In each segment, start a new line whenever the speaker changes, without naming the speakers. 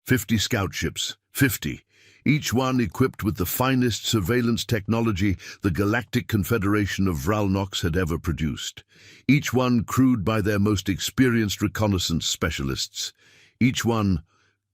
50 scout ships, 50, each one equipped with the finest surveillance technology the Galactic Confederation of Vralnox had ever produced. Each one crewed by their most experienced reconnaissance specialists. Each one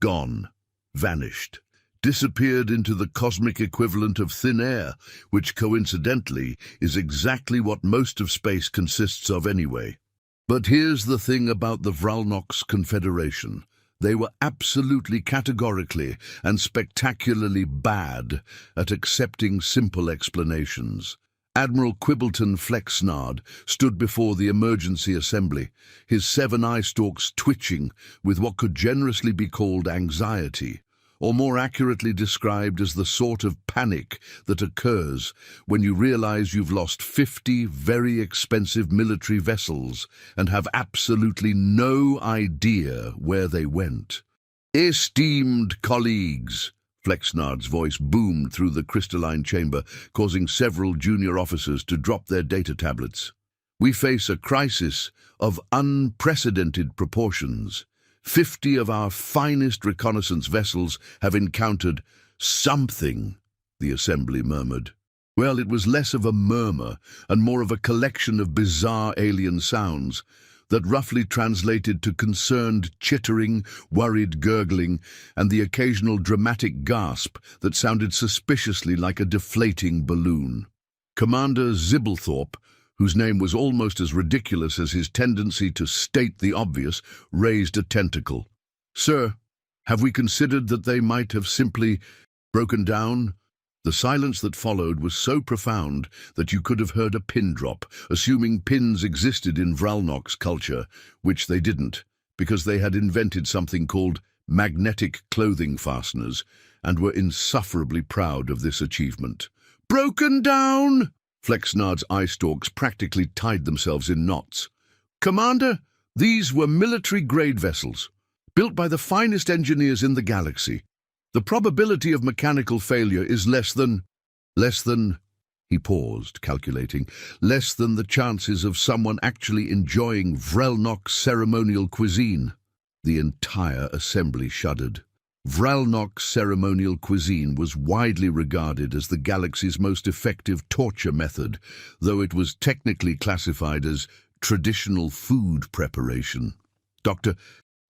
gone, vanished, disappeared into the cosmic equivalent of thin air, which coincidentally is exactly what most of space consists of anyway. But here's the thing about the Vralnox Confederation. They were absolutely categorically and spectacularly bad at accepting simple explanations. Admiral Quibbleton Flexnard stood before the emergency assembly, his 7 eye stalks twitching with what could generously be called anxiety, or more accurately described as the sort of panic that occurs when you realize you've lost 50 very expensive military vessels and have absolutely no idea where they went. "Esteemed colleagues," Flexnard's voice boomed through the crystalline chamber, causing several junior officers to drop their data tablets. "We face a crisis of unprecedented proportions. 50 of our finest reconnaissance vessels have encountered something," the assembly murmured. Well, it was less of a murmur and more of a collection of bizarre alien sounds that roughly translated to concerned chittering, worried gurgling, and the occasional dramatic gasp that sounded suspiciously like a deflating balloon. Commander Zibblethorpe, whose name was almost as ridiculous as his tendency to state the obvious, raised a tentacle. "Sir, have we considered that they might have simply broken down?" The silence that followed was so profound that you could have heard a pin drop, assuming pins existed in Vralnox culture, which they didn't, because they had invented something called magnetic clothing fasteners and were insufferably proud of this achievement. "Broken down?" Flexnard's eye stalks practically tied themselves in knots. "Commander, these were military-grade vessels, built by the finest engineers in the galaxy. The probability of mechanical failure is less than, he paused, calculating, less than the chances of someone actually enjoying Vralnox ceremonial cuisine." The entire assembly shuddered. Vralnox ceremonial cuisine was widely regarded as the galaxy's most effective torture method, though it was technically classified as traditional food preparation. Dr.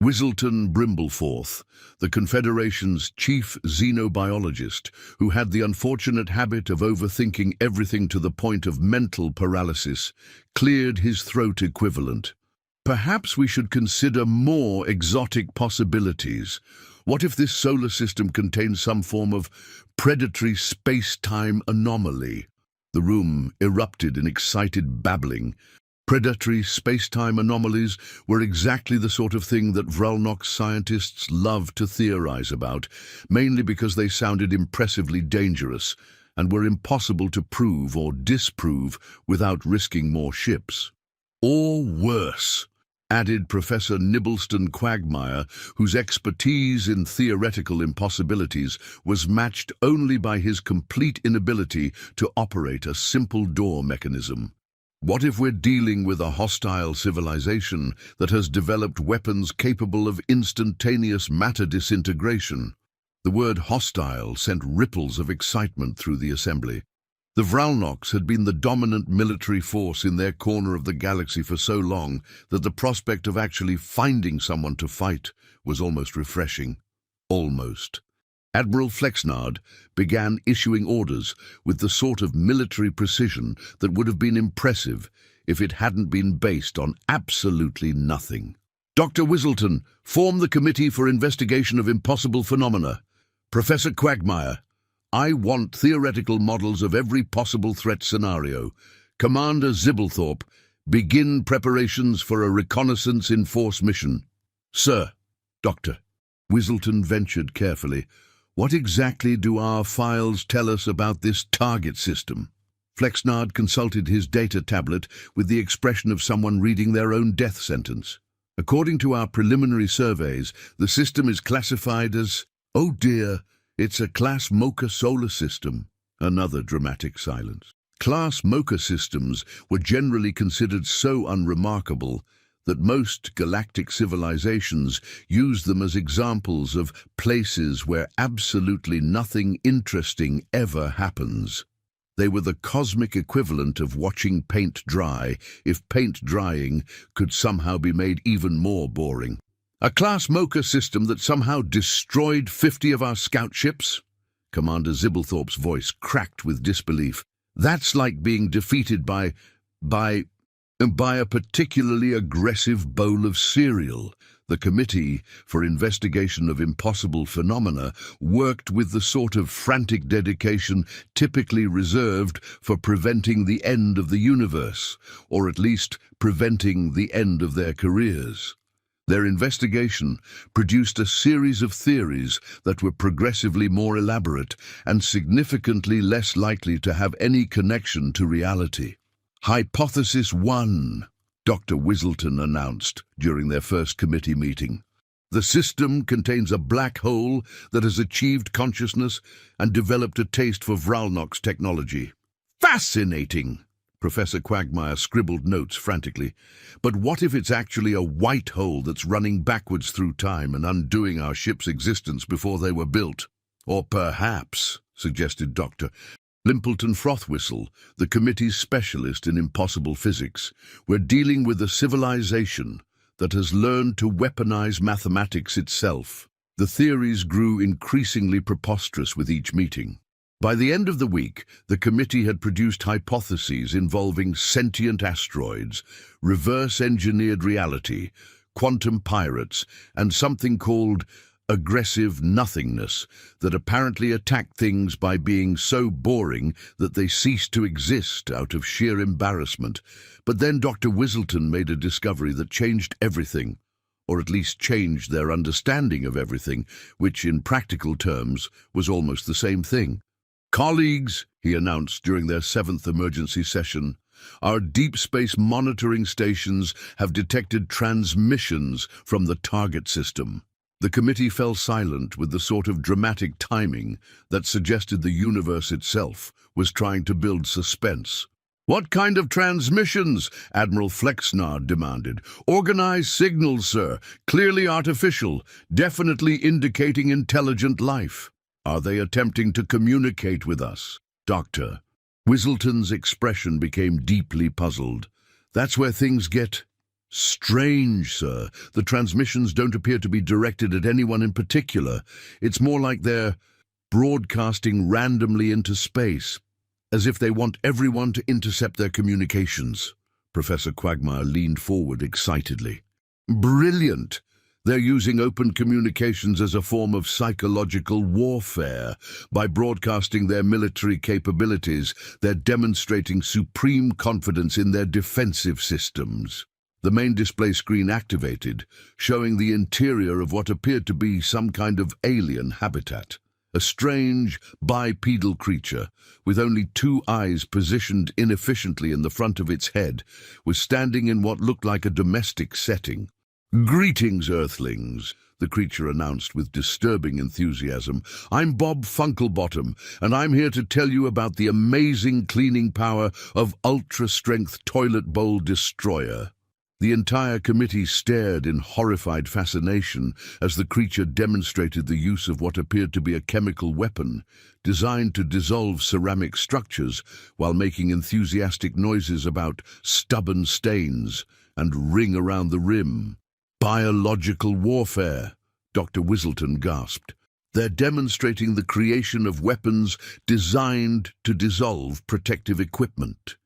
Whistleton Brimbleforth, the Confederation's chief xenobiologist, who had the unfortunate habit of overthinking everything to the point of mental paralysis, cleared his throat equivalent. "Perhaps we should consider more exotic possibilities. What if this solar system contains some form of predatory space-time anomaly?" The room erupted in excited babbling. Predatory space-time anomalies were exactly the sort of thing that Vralnox scientists loved to theorize about, mainly because they sounded impressively dangerous and were impossible to prove or disprove without risking more ships. "Or worse," added Professor Nibbleston Quagmire, whose expertise in theoretical impossibilities was matched only by his complete inability to operate a simple door mechanism. "What if we're dealing with a hostile civilization that has developed weapons capable of instantaneous matter disintegration?" The word hostile sent ripples of excitement through the assembly. The Vralnox had been the dominant military force in their corner of the galaxy for so long that the prospect of actually finding someone to fight was almost refreshing. Almost. Admiral Flexnard began issuing orders with the sort of military precision that would have been impressive if it hadn't been based on absolutely nothing. "Dr. Whistleton, form the Committee for Investigation of Impossible Phenomena. Professor Quagmire, I want theoretical models of every possible threat scenario. Commander Zibblethorpe, begin preparations for a reconnaissance in force mission." "Sir." "Doctor." Whistleton ventured carefully. "What exactly do our files tell us about this target system?" Flexnard consulted his data tablet with the expression of someone reading their own death sentence. "According to our preliminary surveys, the system is classified as—" "Oh dear, it's a Class Mocha solar system." Another dramatic silence. Class Mocha systems were generally considered so unremarkable that most galactic civilizations use them as examples of places where absolutely nothing interesting ever happens. They were the cosmic equivalent of watching paint dry, if paint drying could somehow be made even more boring. A Class Mocha system that somehow destroyed 50 of our scout ships? Commander Zibblethorpe's voice cracked with disbelief. That's like being defeated by a particularly aggressive bowl of cereal. The Committee for Investigation of Impossible Phenomena worked with the sort of frantic dedication typically reserved for preventing the end of the universe, or at least preventing the end of their careers. Their investigation produced a series of theories that were progressively more elaborate and significantly less likely to have any connection to reality. Hypothesis 1, Dr. Whistleton announced during their first committee meeting. The system contains a black hole that has achieved consciousness and developed a taste for Vralnox technology. Fascinating! Professor Quagmire scribbled notes frantically. But what if it's actually a white hole that's running backwards through time and undoing our ship's existence before they were built? Or perhaps, suggested Dr. Limpleton Frothwhistle, the committee's specialist in impossible physics, we're dealing with a civilization that has learned to weaponize mathematics itself. The theories grew increasingly preposterous with each meeting. By the end of the week, the committee had produced hypotheses involving sentient asteroids, reverse-engineered reality, quantum pirates, and something called aggressive nothingness that apparently attacked things by being so boring that they ceased to exist out of sheer embarrassment. But then Dr. Whistleton made a discovery that changed everything, or at least changed their understanding of everything, which in practical terms was almost the same thing. "Colleagues," he announced during their 7th emergency session, "our deep space monitoring stations have detected transmissions from the target system." The committee fell silent with the sort of dramatic timing that suggested the universe itself was trying to build suspense. "What kind of transmissions?" Admiral Flexnard demanded. "Organized signals, sir. Clearly artificial. Definitely indicating intelligent life." "Are they attempting to communicate with us, Doctor?" Whistleton's expression became deeply puzzled. "That's where things get strange, sir. The transmissions don't appear to be directed at anyone in particular. It's more like they're broadcasting randomly into space, as if they want everyone to intercept their communications." Professor Quagmire leaned forward excitedly. "Brilliant! They're using open communications as a form of psychological warfare. By broadcasting their military capabilities, they're demonstrating supreme confidence in their defensive systems." The main display screen activated, showing the interior of what appeared to be some kind of alien habitat. A strange, bipedal creature, with only 2 eyes positioned inefficiently in the front of its head, was standing in what looked like a domestic setting. "Greetings, Earthlings," the creature announced with disturbing enthusiasm. "I'm Bob Funkelbottom, and I'm here to tell you about the amazing cleaning power of ultra-strength toilet bowl destroyer." The entire committee stared in horrified fascination as the creature demonstrated the use of what appeared to be a chemical weapon designed to dissolve ceramic structures while making enthusiastic noises about stubborn stains and ring around the rim. "Biological warfare," Dr. Whistleton gasped. "They're demonstrating the creation of weapons designed to dissolve protective equipment."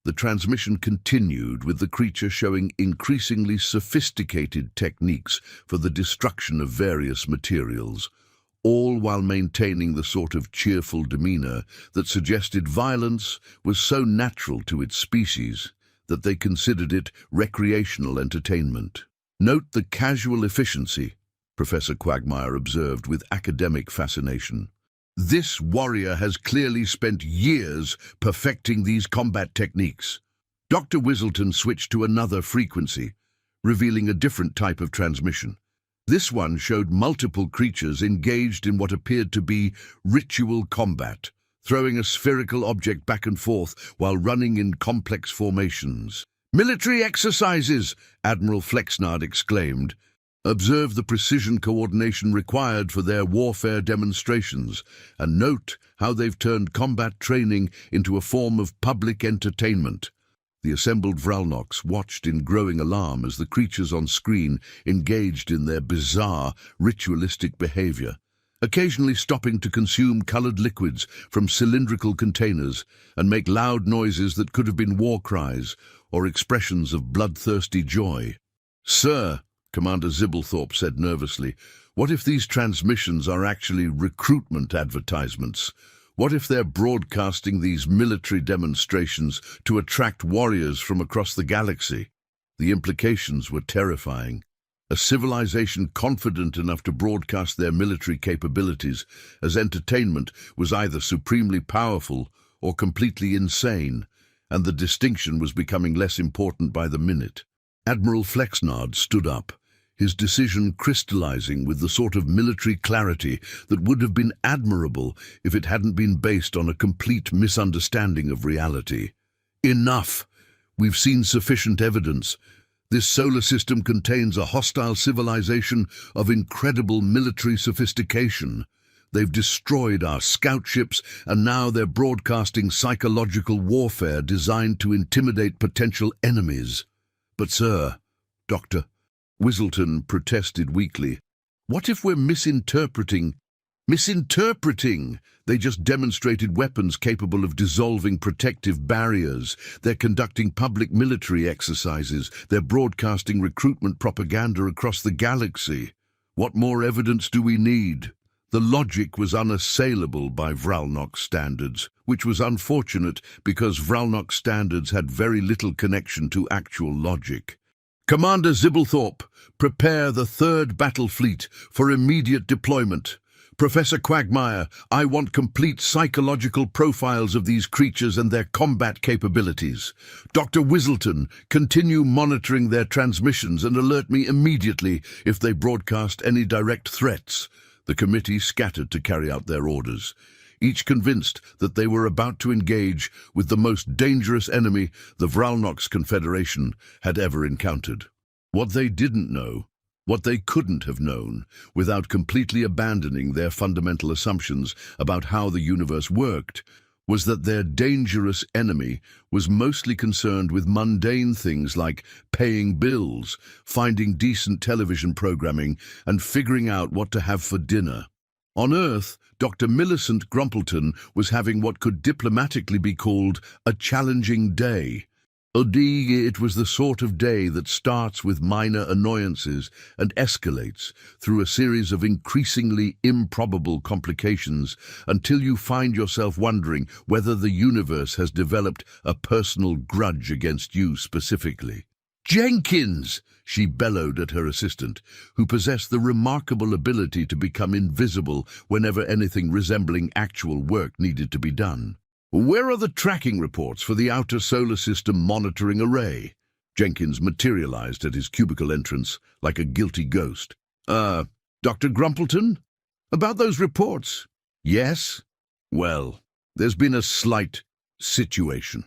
The transmission continued, with the creature showing increasingly sophisticated techniques for the destruction of various materials, all while maintaining the sort of cheerful demeanor that suggested violence was so natural to its species that they considered it recreational entertainment. "Note the casual efficiency," Professor Quagmire observed with academic fascination. "This warrior has clearly spent years perfecting these combat techniques." Dr. Whistleton switched to another frequency, revealing a different type of transmission. This one showed multiple creatures engaged in what appeared to be ritual combat, throwing a spherical object back and forth while running in complex formations. "Military exercises!" Admiral Flexnard exclaimed. "Observe the precision coordination required for their warfare demonstrations, and note how they've turned combat training into a form of public entertainment." The assembled Vralnoks watched in growing alarm as the creatures on screen engaged in their bizarre, ritualistic behavior, occasionally stopping to consume colored liquids from cylindrical containers and make loud noises that could have been war cries or expressions of bloodthirsty joy. "Sir," Commander Zibblethorpe said nervously, "what if these transmissions are actually recruitment advertisements? What if they're broadcasting these military demonstrations to attract warriors from across the galaxy?" The implications were terrifying. A civilization confident enough to broadcast their military capabilities as entertainment was either supremely powerful or completely insane, and the distinction was becoming less important by the minute. Admiral Flexnard stood up, his decision crystallizing with the sort of military clarity that would have been admirable if it hadn't been based on a complete misunderstanding of reality. "Enough! We've seen sufficient evidence. This solar system contains a hostile civilization of incredible military sophistication. They've destroyed our scout ships, and now they're broadcasting psychological warfare designed to intimidate potential enemies." "But sir," Dr. Whistleton protested weakly, "what if we're misinterpreting? Misinterpreting! They just demonstrated weapons capable of dissolving protective barriers. They're conducting public military exercises. They're broadcasting recruitment propaganda across the galaxy. What more evidence do we need?" The logic was unassailable by Vralnok standards, which was unfortunate because Vralnok standards had very little connection to actual logic. "Commander Zibblethorpe, prepare the 3rd Battle Fleet for immediate deployment. Professor Quagmire, I want complete psychological profiles of these creatures and their combat capabilities. Dr. Whistleton, continue monitoring their transmissions and alert me immediately if they broadcast any direct threats." The committee scattered to carry out their orders, each convinced that they were about to engage with the most dangerous enemy the Vralnoks Confederation had ever encountered. What they didn't know, what they couldn't have known, without completely abandoning their fundamental assumptions about how the universe worked, was that their dangerous enemy was mostly concerned with mundane things like paying bills, finding decent television programming, and figuring out what to have for dinner. On Earth, Dr. Millicent Grumpleton was having what could diplomatically be called a challenging day. It was the sort of day that starts with minor annoyances and escalates through a series of increasingly improbable complications until you find yourself wondering whether the universe has developed a personal grudge against you specifically. "Jenkins!" she bellowed at her assistant, who possessed the remarkable ability to become invisible whenever anything resembling actual work needed to be done. "Where are the tracking reports for the Outer Solar System Monitoring Array?" Jenkins materialized at his cubicle entrance like a guilty ghost. Dr. Grumpleton? About those reports?" "Yes?" "Well, there's been a slight situation."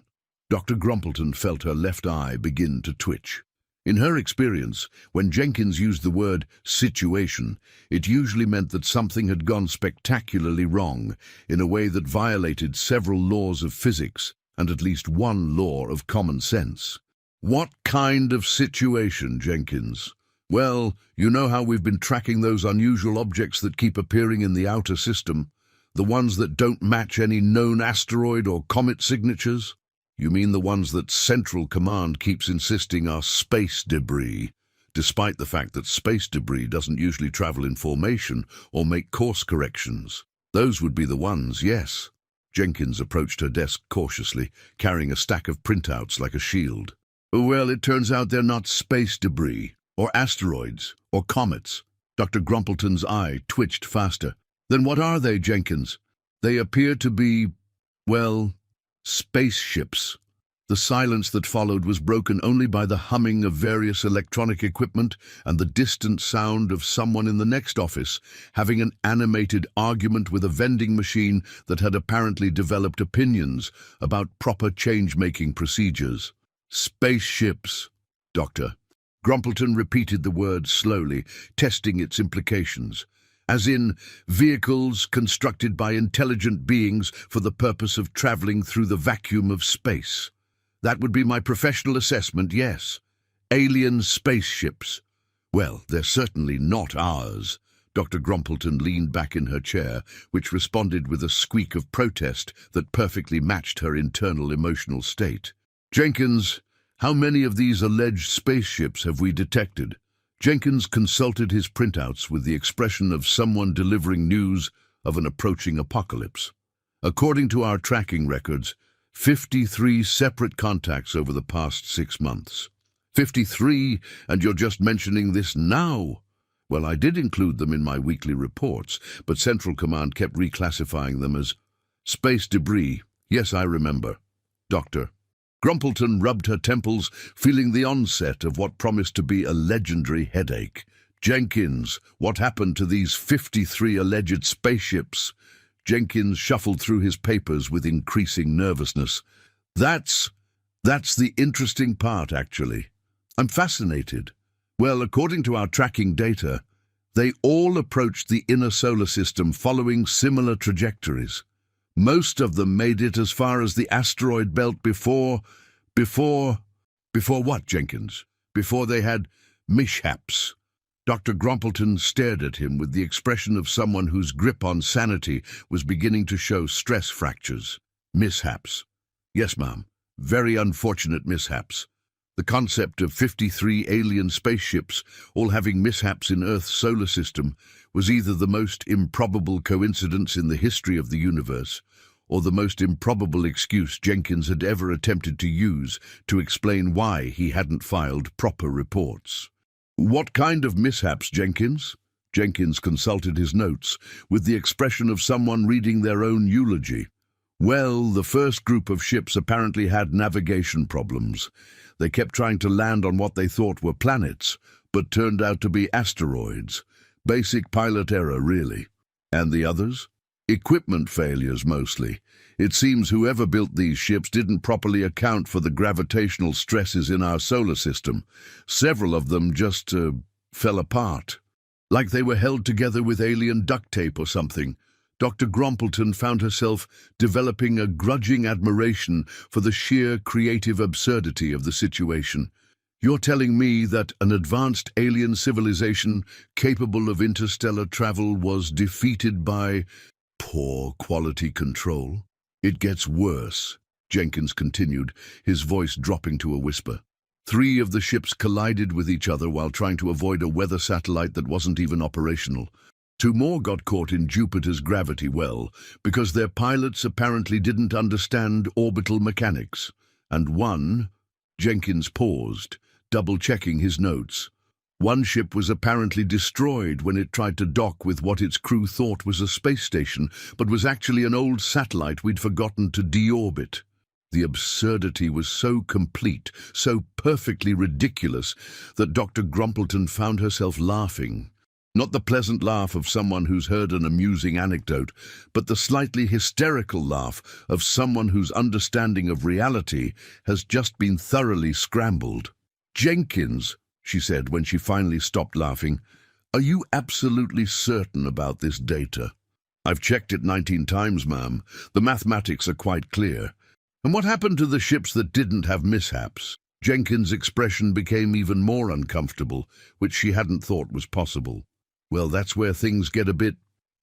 Dr. Grumpleton felt her left eye begin to twitch. In her experience, when Jenkins used the word situation, it usually meant that something had gone spectacularly wrong in a way that violated several laws of physics and at least one law of common sense. "What kind of situation, Jenkins?" "Well, you know how we've been tracking those unusual objects that keep appearing in the outer system, the ones that don't match any known asteroid or comet signatures?" "You mean the ones that Central Command keeps insisting are space debris, despite the fact that space debris doesn't usually travel in formation or make course corrections?" "Those would be the ones, yes." Jenkins approached her desk cautiously, carrying a stack of printouts like a shield. "Well, it turns out they're not space debris, or asteroids, or comets." Dr. Grumpleton's eye twitched faster. "Then what are they, Jenkins?" "They appear to be, well, spaceships." The silence that followed was broken only by the humming of various electronic equipment and the distant sound of someone in the next office having an animated argument with a vending machine that had apparently developed opinions about proper change-making procedures. Spaceships, Doctor. Grumpleton repeated the word slowly, testing its implications. As in, vehicles constructed by intelligent beings for the purpose of traveling through the vacuum of space. That would be my professional assessment, yes. Alien spaceships. Well, they're certainly not ours. Dr. Grumpleton leaned back in her chair, which responded with a squeak of protest that perfectly matched her internal emotional state. Jenkins, how many of these alleged spaceships have we detected? Jenkins consulted his printouts with the expression of someone delivering news of an approaching apocalypse. According to our tracking records, 53 separate contacts over the past 6 months. 53, and you're just mentioning this now? Well, I did include them in my weekly reports, but Central Command kept reclassifying them as space debris. Yes, I remember. Doctor. Grumpleton rubbed her temples, feeling the onset of what promised to be a legendary headache. Jenkins, what happened to these 53 alleged spaceships? Jenkins shuffled through his papers with increasing nervousness. That's the interesting part, actually. I'm fascinated. Well, according to our tracking data, they all approached the inner solar system following similar trajectories. Most of them made it as far as the asteroid belt before what, Jenkins? Before they had mishaps. Dr. Grumpleton stared at him with the expression of someone whose grip on sanity was beginning to show stress fractures. Mishaps. Yes, ma'am. Very unfortunate mishaps. The concept of 53 alien spaceships all having mishaps in Earth's solar system was either the most improbable coincidence in the history of the universe or the most improbable excuse Jenkins had ever attempted to use to explain why he hadn't filed proper reports. What kind of mishaps, Jenkins? Jenkins consulted his notes with the expression of someone reading their own eulogy. Well, the first group of ships apparently had navigation problems. They kept trying to land on what they thought were planets, but turned out to be asteroids. Basic pilot error, really. And the others? Equipment failures, mostly. It seems whoever built these ships didn't properly account for the gravitational stresses in our solar system. Several of them just fell apart. Like they were held together with alien duct tape or something. Dr. Grumpleton found herself developing a grudging admiration for the sheer creative absurdity of the situation. You're telling me that an advanced alien civilization capable of interstellar travel was defeated by poor quality control? It gets worse, Jenkins continued, his voice dropping to a whisper. 3 of the ships collided with each other while trying to avoid a weather satellite that wasn't even operational. 2 more got caught in Jupiter's gravity well because their pilots apparently didn't understand orbital mechanics. And 1, Jenkins paused, double-checking his notes. 1 ship was apparently destroyed when it tried to dock with what its crew thought was a space station, but was actually an old satellite we'd forgotten to deorbit. The absurdity was so complete, so perfectly ridiculous, that Dr. Grumpleton found herself laughing. Not the pleasant laugh of someone who's heard an amusing anecdote, but the slightly hysterical laugh of someone whose understanding of reality has just been thoroughly scrambled. Jenkins, she said when she finally stopped laughing, are you absolutely certain about this data? I've checked it 19 times, ma'am. The mathematics are quite clear. And what happened to the ships that didn't have mishaps? Jenkins' expression became even more uncomfortable, which she hadn't thought was possible. Well, that's where things get a bit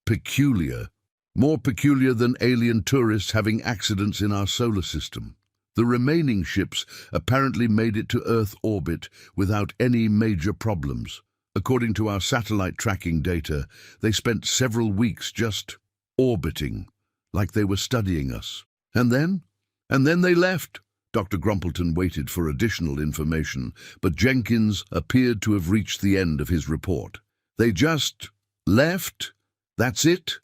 peculiar. More peculiar than alien tourists having accidents in our solar system. The remaining ships apparently made it to Earth orbit without any major problems. According to our satellite tracking data, they spent several weeks just orbiting, like they were studying us. And then they left. Dr. Grumpleton waited for additional information, but Jenkins appeared to have reached the end of his report. They just left? That's it?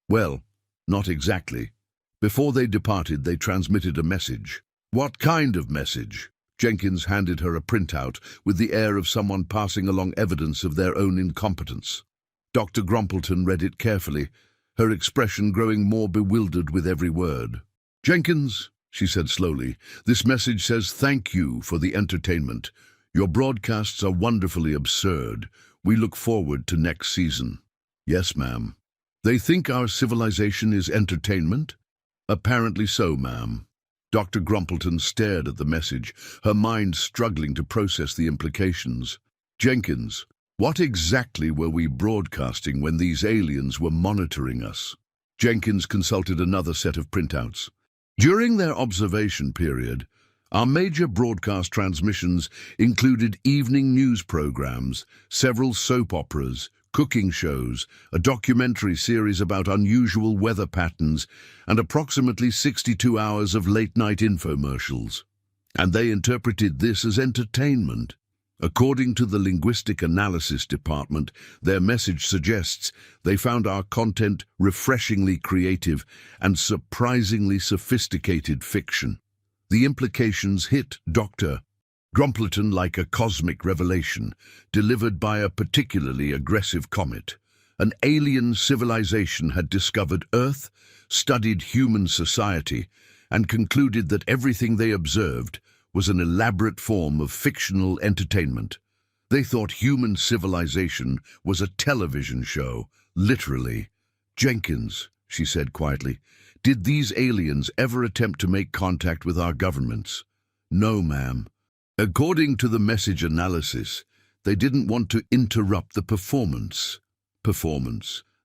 Well, not exactly. Before they departed, they transmitted a message. What kind of message? Jenkins handed her a printout with the air of someone passing along evidence of their own incompetence. Dr. Grumpleton read it carefully, her expression growing more bewildered with every word. Jenkins, she said slowly. "This message says thank you for the entertainment. Your broadcasts are wonderfully absurd. We look forward to next season." "Yes, ma'am." "They think our civilization is entertainment?" "Apparently so, ma'am." Dr. Grumpleton stared at the message, her mind struggling to process the implications. "Jenkins, what exactly were we broadcasting when these aliens were monitoring us?" Jenkins consulted another set of printouts. "During their observation period, our major broadcast transmissions included evening news programs, several soap operas, cooking shows, a documentary series about unusual weather patterns, and approximately 62 hours of late-night infomercials. And they interpreted this as entertainment. According to the Linguistic Analysis Department, their message suggests they found our content refreshingly creative and surprisingly sophisticated fiction. The implications hit Dr. Grumpleton like a cosmic revelation, delivered by a particularly aggressive comet. An alien civilization had discovered Earth, studied human society, and concluded that everything they observed was an elaborate form of fictional entertainment. They thought human civilization was a television show, literally. "Jenkins," she said quietly, "did these aliens ever attempt to make contact with our governments?" "No, ma'am. According to the message analysis, they didn't want to interrupt the performance.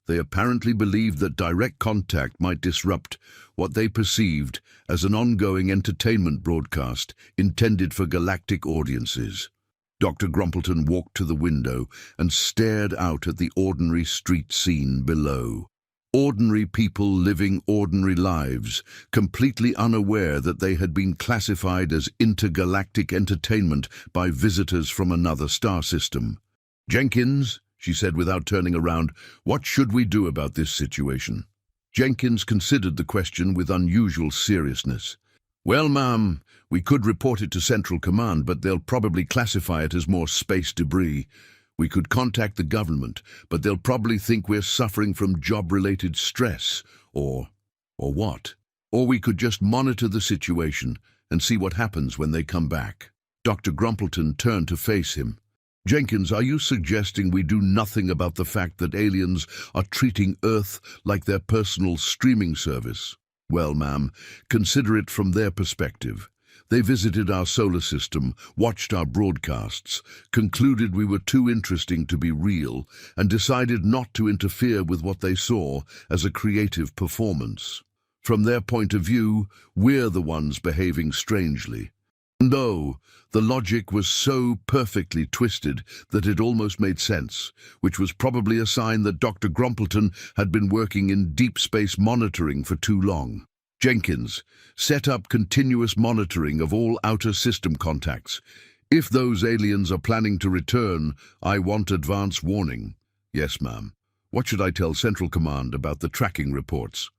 They apparently believed that direct contact might disrupt what they perceived as an ongoing entertainment broadcast intended for galactic audiences." Dr. Grumpleton walked to the window and stared out at the ordinary street scene below. Ordinary people living ordinary lives, completely unaware that they had been classified as intergalactic entertainment by visitors from another star system. "Jenkins," she said without turning around, "what should we do about this situation?" Jenkins considered the question with unusual seriousness. "Well, ma'am, we could report it to Central Command, but they'll probably classify it as more space debris. We could contact the government, but they'll probably think we're suffering from job-related stress, or what? Or we could just monitor the situation and see what happens when they come back." Dr. Grumpleton turned to face him. "Jenkins, are you suggesting we do nothing about the fact that aliens are treating Earth like their personal streaming service?" "Well, ma'am, consider it from their perspective. They visited our solar system, watched our broadcasts, concluded we were too interesting to be real, and decided not to interfere with what they saw as a creative performance. From their point of view, we're the ones behaving strangely. No, the logic was so perfectly twisted that it almost made sense, which was probably a sign that Dr. Grumpleton had been working in deep space monitoring for too long. Jenkins, set up continuous monitoring of all outer system contacts. If those aliens are planning to return, I want advance warning." "Yes, ma'am. What should I tell Central Command about the tracking reports?"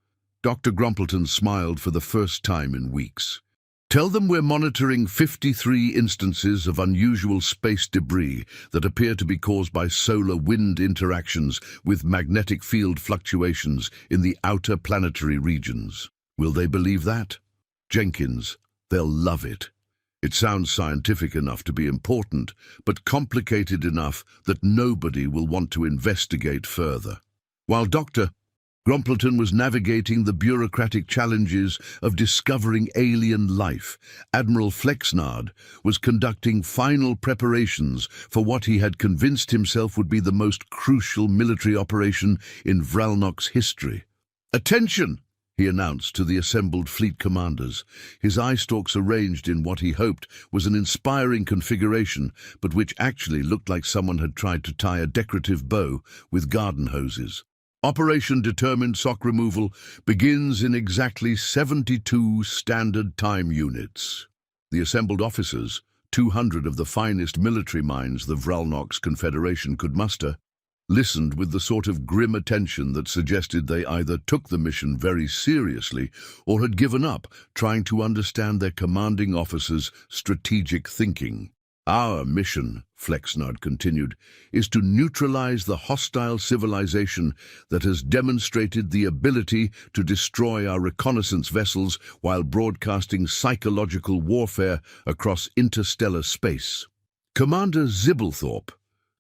Dr. Grumpleton smiled for the first time in weeks. "Tell them we're monitoring 53 instances of unusual space debris that appear to be caused by solar wind interactions with magnetic field fluctuations in the outer planetary regions." Will they believe that? "Jenkins, they'll love it. It sounds scientific enough to be important, but complicated enough that nobody will want to investigate further." While Dr. Grumpleton was navigating the bureaucratic challenges of discovering alien life, Admiral Flexnard was conducting final preparations for what he had convinced himself would be the most crucial military operation in Vralnock's history. "Attention!" he announced to the assembled fleet commanders, his eye stalks arranged in what he hoped was an inspiring configuration, but which actually looked like someone had tried to tie a decorative bow with garden hoses. "Operation Determined Sock Removal begins in exactly 72 standard time units." The assembled officers, 200 of the finest military minds the Vralnock's Confederation could muster, listened with the sort of grim attention that suggested they either took the mission very seriously or had given up trying to understand their commanding officer's strategic thinking. Our mission, Flexnard continued, is to neutralize the hostile civilization that has demonstrated the ability to destroy our reconnaissance vessels while broadcasting psychological warfare across interstellar space. Commander Zibblethorpe,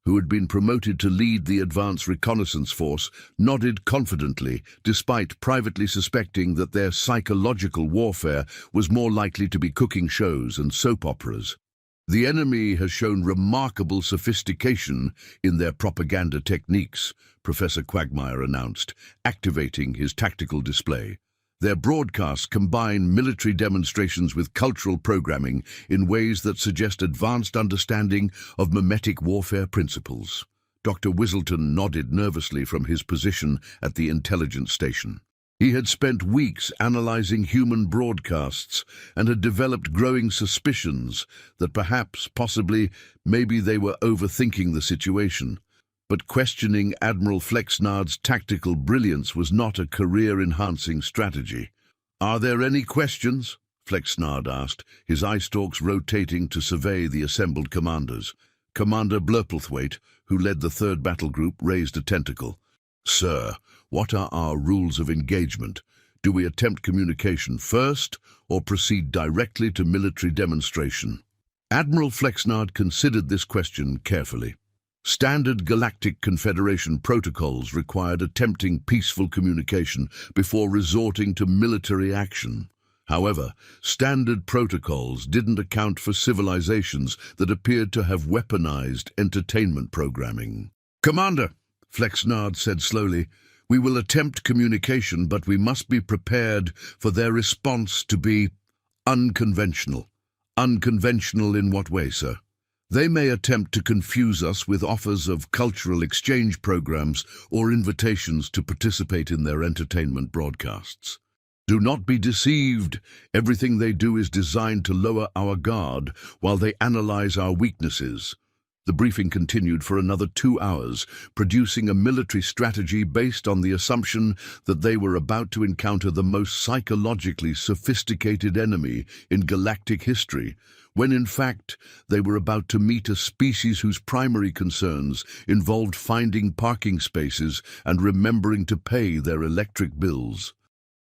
who had been promoted to lead the advanced reconnaissance force, nodded confidently, despite privately suspecting that their psychological warfare was more likely to be cooking shows and soap operas. The enemy has shown remarkable sophistication in their propaganda techniques, Professor Quagmire announced, activating his tactical display. Their broadcasts combine military demonstrations with cultural programming in ways that suggest advanced understanding of mimetic warfare principles. Dr. Whistleton nodded nervously from his position at the intelligence station. He had spent weeks analyzing human broadcasts and had developed growing suspicions that possibly, maybe they were overthinking the situation. But questioning Admiral Flexnard's tactical brilliance was not a career-enhancing strategy. "Are there any questions?" Flexnard asked, his eye stalks rotating to survey the assembled commanders. Commander Blurplethwaite, who led the 3rd Battle Group, raised a tentacle. "Sir, what are our rules of engagement? Do we attempt communication first or proceed directly to military demonstration?" Admiral Flexnard considered this question carefully. Standard Galactic Confederation protocols required attempting peaceful communication before resorting to military action. However, standard protocols didn't account for civilizations that appeared to have weaponized entertainment programming. "Commander," Flexnard said slowly, "we will attempt communication, but we must be prepared for their response to be unconventional." "Unconventional in what way, sir?" "They may attempt to confuse us with offers of cultural exchange programs or invitations to participate in their entertainment broadcasts. Do not be deceived. Everything they do is designed to lower our guard while they analyze our weaknesses." The briefing continued for another 2 hours, producing a military strategy based on the assumption that they were about to encounter the most psychologically sophisticated enemy in galactic history, when in fact they were about to meet a species whose primary concerns involved finding parking spaces and remembering to pay their electric bills.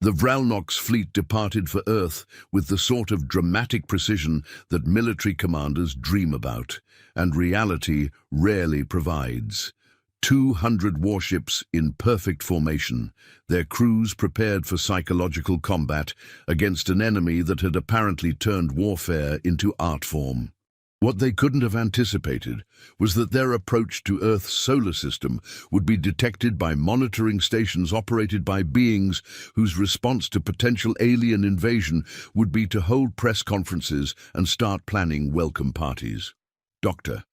The Vralnox fleet departed for Earth with the sort of dramatic precision that military commanders dream about, and reality rarely provides. 200 warships in perfect formation, their crews prepared for psychological combat against an enemy that had apparently turned warfare into art form. What they couldn't have anticipated was that their approach to Earth's solar system would be detected by monitoring stations operated by beings whose response to potential alien invasion would be to hold press conferences and start planning welcome parties. Dr.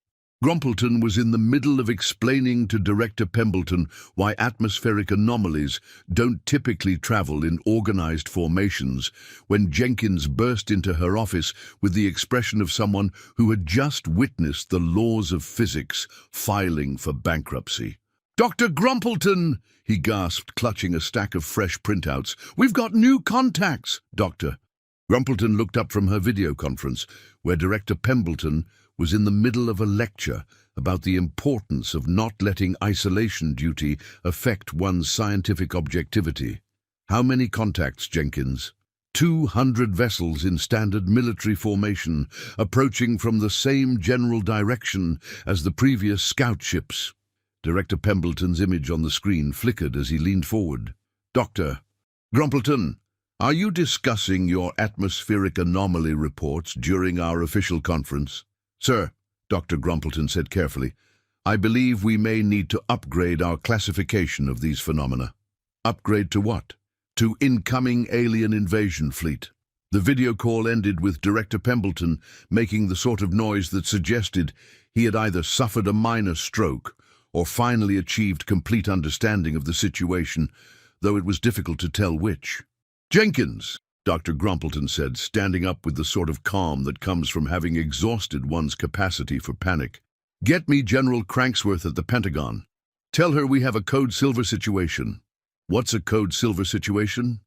Grumpleton was in the middle of explaining to Director Pembleton why atmospheric anomalies don't typically travel in organized formations when Jenkins burst into her office with the expression of someone who had just witnessed the laws of physics filing for bankruptcy. "Dr. Grumpleton!" he gasped, clutching a stack of fresh printouts. "We've got new contacts, Doctor." Grumpleton looked up from her video conference, where Director Pembleton was in the middle of a lecture about the importance of not letting isolation duty affect one's scientific objectivity. "How many contacts, Jenkins?" 200 vessels in standard military formation, approaching from the same general direction as the previous scout ships. Director Pembleton's image on the screen flickered as he leaned forward. "Dr. Grumpleton, are you discussing your atmospheric anomaly reports during our official conference?" "Sir," Dr. Grumpleton said carefully, "I believe we may need to upgrade our classification of these phenomena." "Upgrade to what?" "To incoming alien invasion fleet." The video call ended with Director Pembleton making the sort of noise that suggested he had either suffered a minor stroke or finally achieved complete understanding of the situation, though it was difficult to tell which. "Jenkins," Dr. Grumpleton said, standing up with the sort of calm that comes from having exhausted one's capacity for panic. "Get me General Cranksworth at the Pentagon. Tell her we have a Code Silver situation." "What's a Code Silver situation?"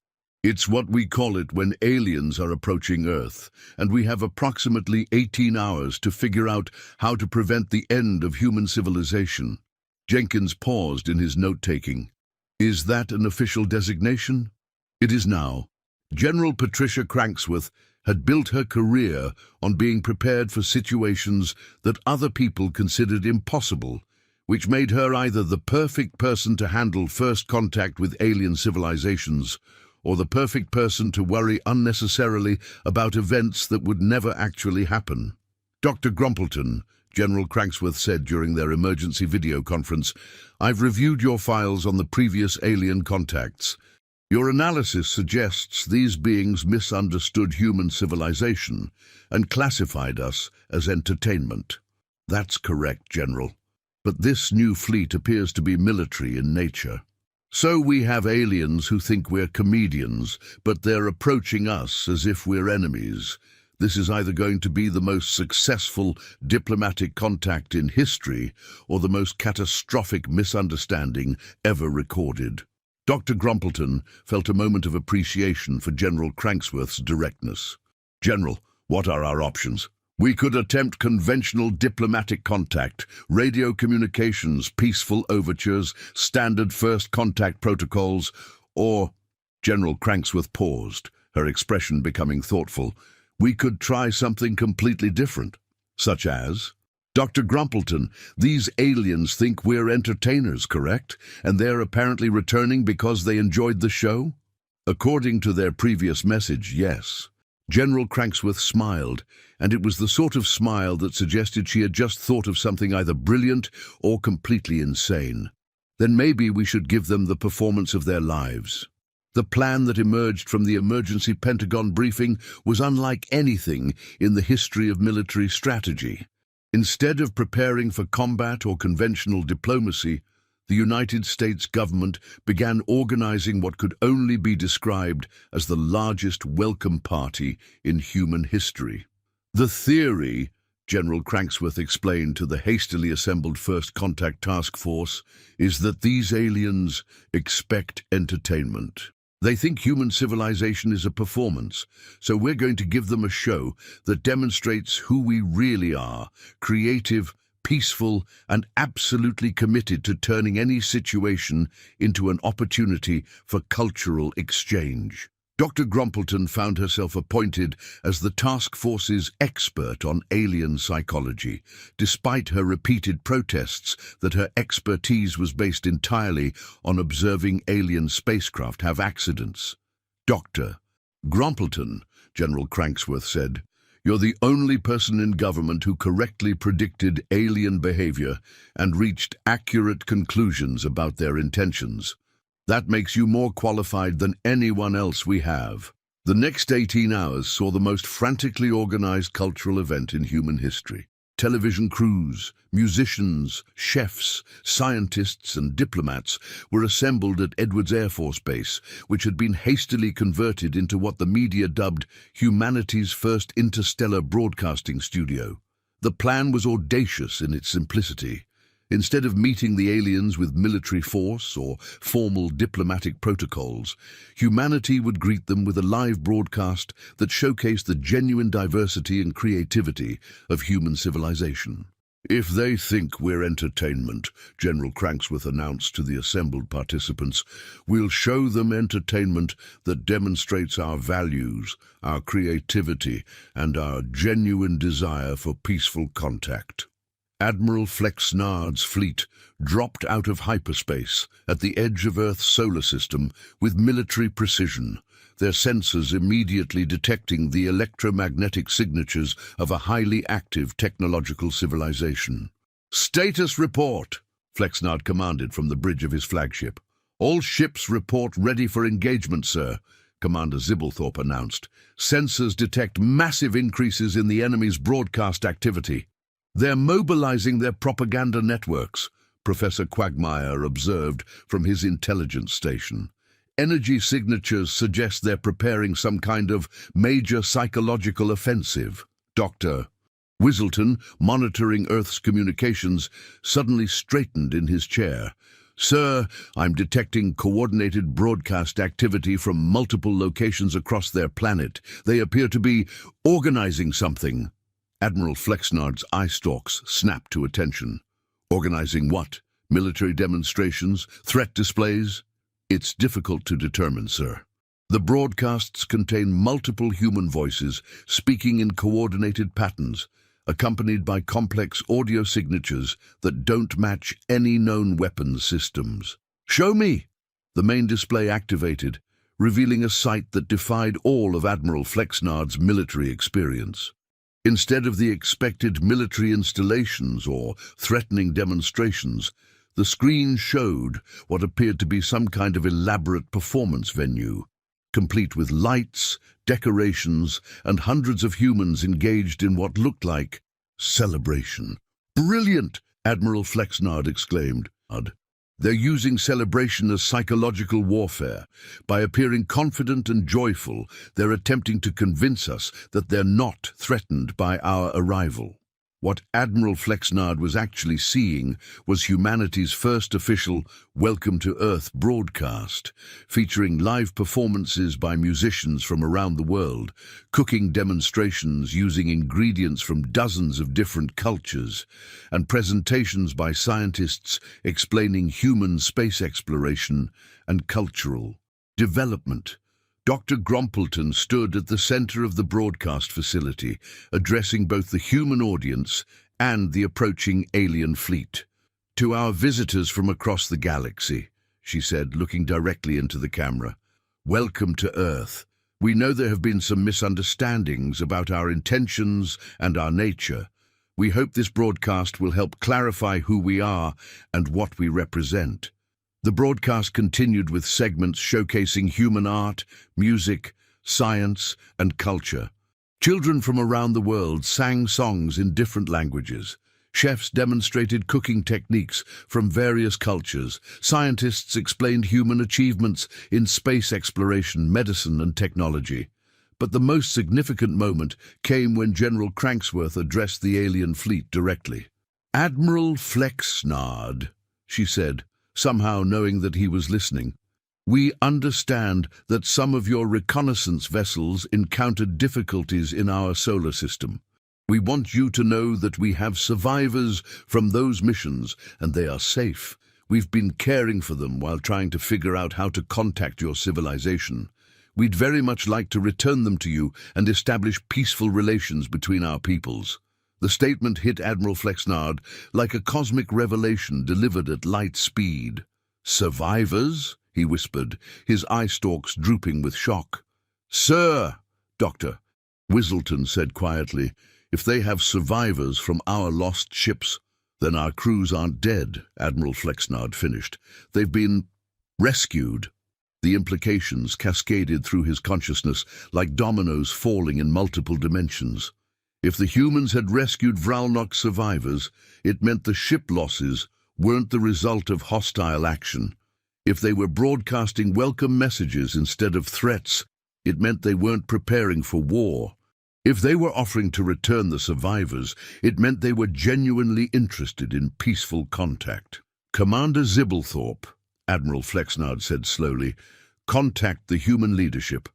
It's what we call it when aliens are approaching Earth, and we have approximately 18 hours to figure out how to prevent the end of human civilization. Jenkins paused in his note-taking. Is that an official designation? It is now. General Patricia Cranksworth had built her career on being prepared for situations that other people considered impossible, which made her either the perfect person to handle first contact with alien civilizations, or the perfect person to worry unnecessarily about events that would never actually happen. Dr. Grumpleton, General Cranksworth said during their emergency video conference, I've reviewed your files on the previous alien contacts. Your analysis suggests these beings misunderstood human civilization and classified us as entertainment. That's correct, General. But this new fleet appears to be military in nature. So we have aliens who think we're comedians, but they're approaching us as if we're enemies. This is either going to be the most successful diplomatic contact in history or the most catastrophic misunderstanding ever recorded. Dr. Grumpleton felt a moment of appreciation for General Cranksworth's directness. General, what are our options? We could attempt conventional diplomatic contact, radio communications, peaceful overtures, standard first contact protocols, or... General Cranksworth paused, her expression becoming thoughtful. We could try something completely different, such as... Dr. Grumpleton, these aliens think we're entertainers, correct? And they're apparently returning because they enjoyed the show? According to their previous message, yes. General Cranksworth smiled, and it was the sort of smile that suggested she had just thought of something either brilliant or completely insane. Then maybe we should give them the performance of their lives. The plan that emerged from the emergency Pentagon briefing was unlike anything in the history of military strategy. Instead of preparing for combat or conventional diplomacy, the United States government began organizing what could only be described as the largest welcome party in human history. The theory, General Cranksworth explained to the hastily assembled First Contact Task Force, is that these aliens expect entertainment. They think human civilization is a performance, so we're going to give them a show that demonstrates who we really are, creative, peaceful, and absolutely committed to turning any situation into an opportunity for cultural exchange. Dr. Grumpleton found herself appointed as the task force's expert on alien psychology, despite her repeated protests that her expertise was based entirely on observing alien spacecraft have accidents. Dr. Grumpleton, General Cranksworth said, you're the only person in government who correctly predicted alien behavior and reached accurate conclusions about their intentions. That makes you more qualified than anyone else we have. The next 18 hours saw the most frantically organized cultural event in human history. Television crews, musicians, chefs, scientists, and diplomats were assembled at Edwards Air Force Base, which had been hastily converted into what the media dubbed humanity's first interstellar broadcasting studio. The plan was audacious in its simplicity. Instead of meeting the aliens with military force or formal diplomatic protocols, humanity would greet them with a live broadcast that showcased the genuine diversity and creativity of human civilization. If they think we're entertainment, General Cranksworth announced to the assembled participants, we'll show them entertainment that demonstrates our values, our creativity, and our genuine desire for peaceful contact. Admiral Flexnard's fleet dropped out of hyperspace at the edge of Earth's solar system with military precision, their sensors immediately detecting the electromagnetic signatures of a highly active technological civilization. "Status report," Flexnard commanded from the bridge of his flagship. "All ships report ready for engagement, sir," Commander Zibblethorpe announced. "Sensors detect massive increases in the enemy's broadcast activity." "They're mobilizing their propaganda networks," Professor Quagmire observed from his intelligence station. "Energy signatures suggest they're preparing some kind of major psychological offensive." Dr. Whistleton, monitoring Earth's communications, suddenly straightened in his chair. Sir, I'm detecting coordinated broadcast activity from multiple locations across their planet. They appear to be organizing something. Admiral Flexnard's eye stalks snapped to attention. Organizing what? Military demonstrations? Threat displays? It's difficult to determine, sir. The broadcasts contain multiple human voices speaking in coordinated patterns, accompanied by complex audio signatures that don't match any known weapons systems. Show me! The main display activated, revealing a sight that defied all of Admiral Flexnard's military experience. Instead of the expected military installations or threatening demonstrations, the screen showed what appeared to be some kind of elaborate performance venue, complete with lights, decorations, and hundreds of humans engaged in what looked like celebration. "Brilliant!" Admiral Flexnard exclaimed. "They're using celebration as psychological warfare. By appearing confident and joyful, they're attempting to convince us that they're not threatened by our arrival." What Admiral Flexnard was actually seeing was humanity's first official Welcome to Earth broadcast, featuring live performances by musicians from around the world, cooking demonstrations using ingredients from dozens of different cultures, and presentations by scientists explaining human space exploration and cultural development. Dr. Grompleton stood at the center of the broadcast facility, addressing both the human audience and the approaching alien fleet. "To our visitors from across the galaxy," she said, looking directly into the camera, "welcome to Earth. We know there have been some misunderstandings about our intentions and our nature. We hope this broadcast will help clarify who we are and what we represent." The broadcast continued with segments showcasing human art, music, science, and culture. Children from around the world sang songs in different languages. Chefs demonstrated cooking techniques from various cultures. Scientists explained human achievements in space exploration, medicine, and technology. But the most significant moment came when General Cranksworth addressed the alien fleet directly. "Admiral Flexnard," she said, somehow knowing that he was listening, "we understand that some of your reconnaissance vessels encountered difficulties in our solar system. We want you to know that we have survivors from those missions and they are safe. We've been caring for them while trying to figure out how to contact your civilization. We'd very much like to return them to you and establish peaceful relations between our peoples." The statement hit Admiral Flexnard like a cosmic revelation delivered at light speed. "Survivors?" he whispered, his eye stalks drooping with shock. "Sir," Dr. Whistleton said quietly, "if they have survivors from our lost ships, then our crews aren't dead," Admiral Flexnard finished. "They've been rescued." The implications cascaded through his consciousness like dominoes falling in multiple dimensions. If the humans had rescued Vralnox survivors, it meant the ship losses weren't the result of hostile action. If they were broadcasting welcome messages instead of threats, it meant they weren't preparing for war. If they were offering to return the survivors, it meant they were genuinely interested in peaceful contact. "Commander Zibblethorpe," Admiral Flexnard said slowly, "contact the human leadership.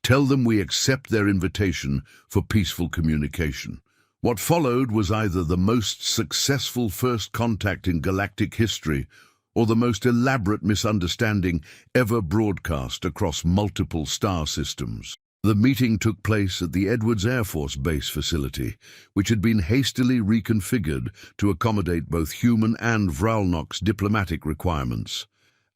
Tell them we accept their invitation for peaceful communication." What followed was either the most successful first contact in galactic history or the most elaborate misunderstanding ever broadcast across multiple star systems. The meeting took place at the Edwards Air Force Base facility, which had been hastily reconfigured to accommodate both human and Vralnox diplomatic requirements.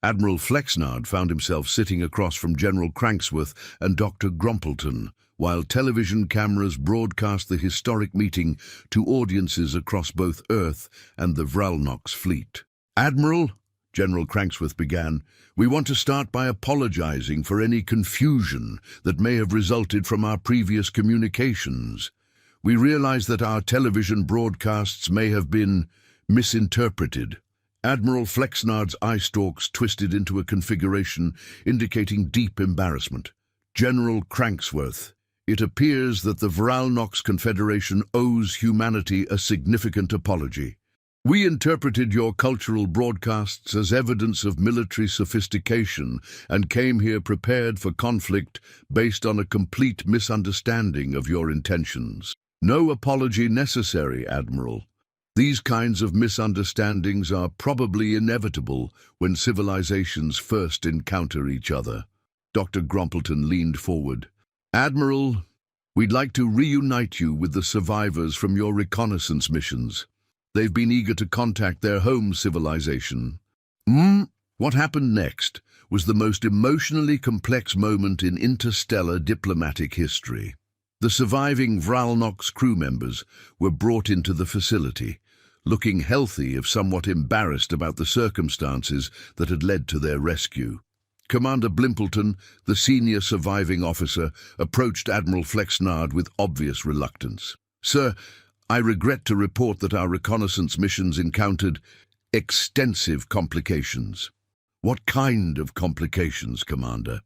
Admiral Flexnard found himself sitting across from General Cranksworth and Dr. Grompleton, while television cameras broadcast the historic meeting to audiences across both Earth and the Vralnox fleet. "Admiral," General Cranksworth began, "we want to start by apologizing for any confusion that may have resulted from our previous communications. We realize that our television broadcasts may have been misinterpreted." Admiral Flexnard's eye stalks twisted into a configuration indicating deep embarrassment. "General Cranksworth, it appears that the Vralnox Confederation owes humanity a significant apology. We interpreted your cultural broadcasts as evidence of military sophistication and came here prepared for conflict based on a complete misunderstanding of your intentions. No apology necessary, Admiral. These kinds of misunderstandings are probably inevitable when civilizations first encounter each other. Dr. Grumpleton leaned forward. Admiral, we'd like to reunite you with the survivors from your reconnaissance missions. They've been eager to contact their home civilization. What happened next was the most emotionally complex moment in interstellar diplomatic history. The surviving Vralnox crew members were brought into the facility, looking healthy if somewhat embarrassed about the circumstances that had led to their rescue. Commander Blimpleton, the senior surviving officer, approached Admiral Flexnard with obvious reluctance. Sir, I regret to report that our reconnaissance missions encountered extensive complications. What kind of complications, Commander?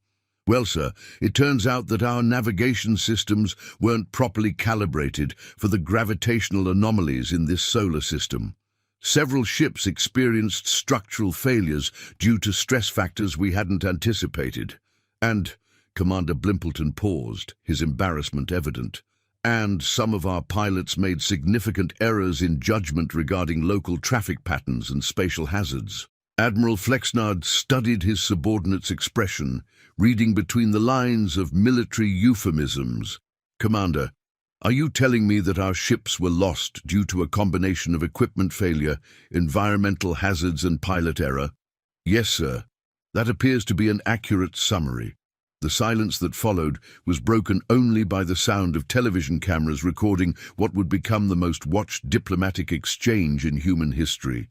Well, sir, it turns out that our navigation systems weren't properly calibrated for the gravitational anomalies in this solar system. Several ships experienced structural failures due to stress factors we hadn't anticipated. And, Commander Blimpleton paused, his embarrassment evident. And some of our pilots made significant errors in judgment regarding local traffic patterns and spatial hazards. Admiral Flexnard studied his subordinate's expression, reading between the lines of military euphemisms. Commander, are you telling me that our ships were lost due to a combination of equipment failure, environmental hazards and pilot error? Yes, sir. That appears to be an accurate summary. The silence that followed was broken only by the sound of television cameras recording what would become the most watched diplomatic exchange in human history.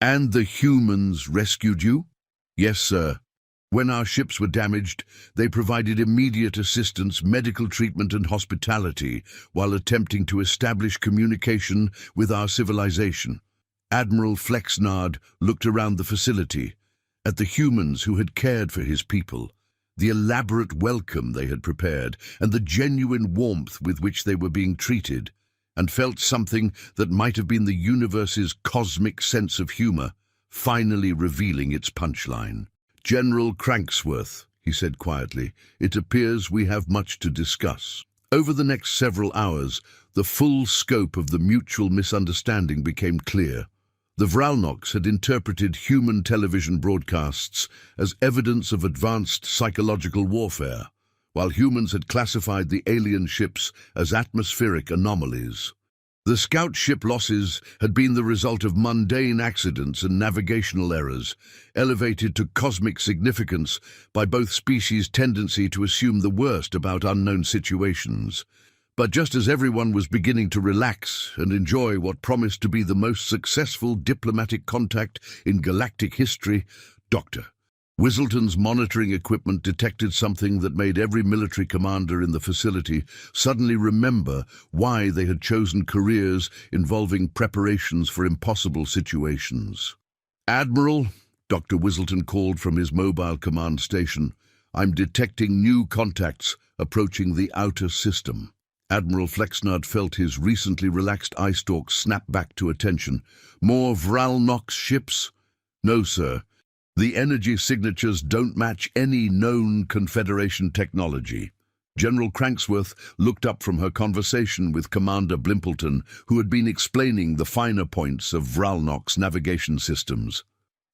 And the humans rescued you? Yes, sir. When our ships were damaged, they provided immediate assistance, medical treatment and hospitality while attempting to establish communication with our civilization. Admiral Flexnard looked around the facility, at the humans who had cared for his people, the elaborate welcome they had prepared, and the genuine warmth with which they were being treated, and felt something that might have been the universe's cosmic sense of humor, finally revealing its punchline. General Cranksworth, he said quietly, it appears we have much to discuss. Over the next several hours, the full scope of the mutual misunderstanding became clear. The Vralnox had interpreted human television broadcasts as evidence of advanced psychological warfare, while humans had classified the alien ships as atmospheric anomalies. The scout ship losses had been the result of mundane accidents and navigational errors, elevated to cosmic significance by both species' tendency to assume the worst about unknown situations. But just as everyone was beginning to relax and enjoy what promised to be the most successful diplomatic contact in galactic history, Dr. Whistleton's monitoring equipment detected something that made every military commander in the facility suddenly remember why they had chosen careers involving preparations for impossible situations. Admiral, Dr. Whistleton called from his mobile command station, I'm detecting new contacts approaching the outer system. Admiral Flexnard felt his recently relaxed eye stalk snap back to attention. More Vralnox ships? No, sir. The energy signatures don't match any known Confederation technology. General Cranksworth looked up from her conversation with Commander Blimpleton, who had been explaining the finer points of Vralnox navigation systems.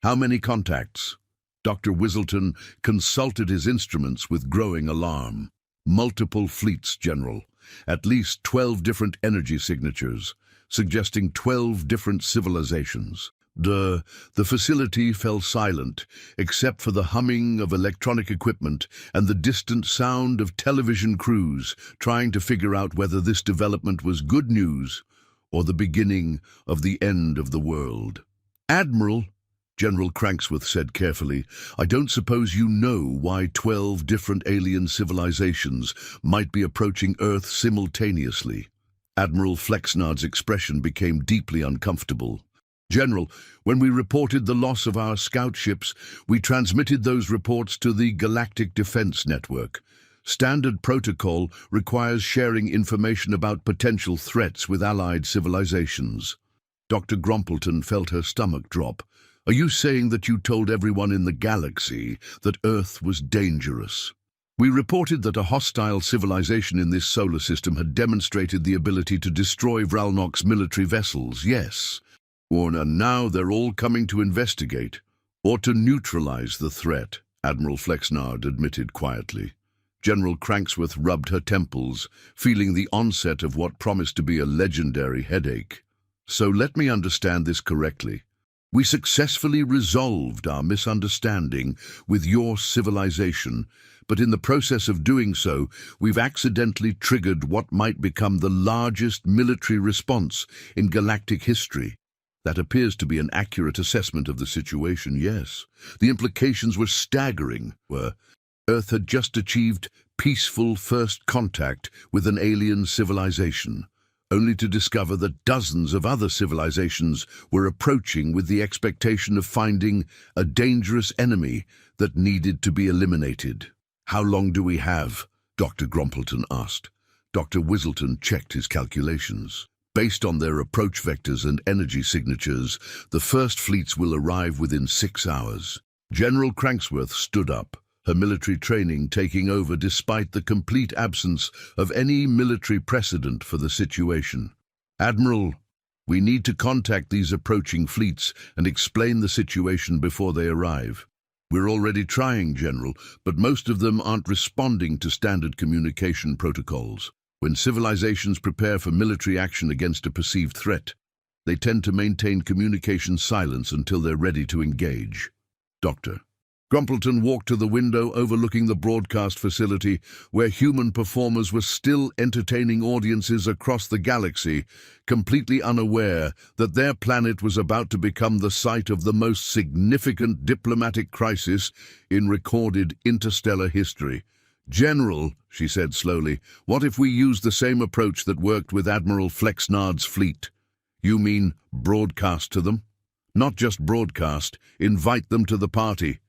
How many contacts? Dr. Whistleton consulted his instruments with growing alarm. Multiple fleets, General. At least 12 different energy signatures, suggesting 12 different civilizations. The facility fell silent, except for the humming of electronic equipment and the distant sound of television crews trying to figure out whether this development was good news or the beginning of the end of the world. Admiral, General Cranksworth said carefully, I don't suppose you know why 12 different alien civilizations might be approaching Earth simultaneously. Admiral Flexnard's expression became deeply uncomfortable. General, when we reported the loss of our scout ships, we transmitted those reports to the Galactic Defense Network. Standard protocol requires sharing information about potential threats with allied civilizations. Dr. Grumpleton felt her stomach drop. Are you saying that you told everyone in the galaxy that Earth was dangerous? We reported that a hostile civilization in this solar system had demonstrated the ability to destroy Vralnok's military vessels, yes. Warner, now they're all coming to investigate, or to neutralize the threat, Admiral Flexnard admitted quietly. General Cranksworth rubbed her temples, feeling the onset of what promised to be a legendary headache. So let me understand this correctly. We successfully resolved our misunderstanding with your civilization, but in the process of doing so, we've accidentally triggered what might become the largest military response in galactic history. That appears to be an accurate assessment of the situation, yes. The implications were staggering. Earth had just achieved peaceful first contact with an alien civilization, only to discover that dozens of other civilizations were approaching with the expectation of finding a dangerous enemy that needed to be eliminated. How long do we have? Dr. Grumpleton asked. Dr. Whistleton checked his calculations. Based on their approach vectors and energy signatures, the first fleets will arrive within 6 hours. General Cranksworth stood up, her military training taking over despite the complete absence of any military precedent for the situation. Admiral, we need to contact these approaching fleets and explain the situation before they arrive. We're already trying, General, but most of them aren't responding to standard communication protocols. When civilizations prepare for military action against a perceived threat, they tend to maintain communication silence until they're ready to engage. Doctor. Grumpleton walked to the window overlooking the broadcast facility where human performers were still entertaining audiences across the galaxy, completely unaware that their planet was about to become the site of the most significant diplomatic crisis in recorded interstellar history. General, she said slowly, what if we use the same approach that worked with Admiral Flexnard's fleet? You mean broadcast to them? Not just broadcast, invite them to the party.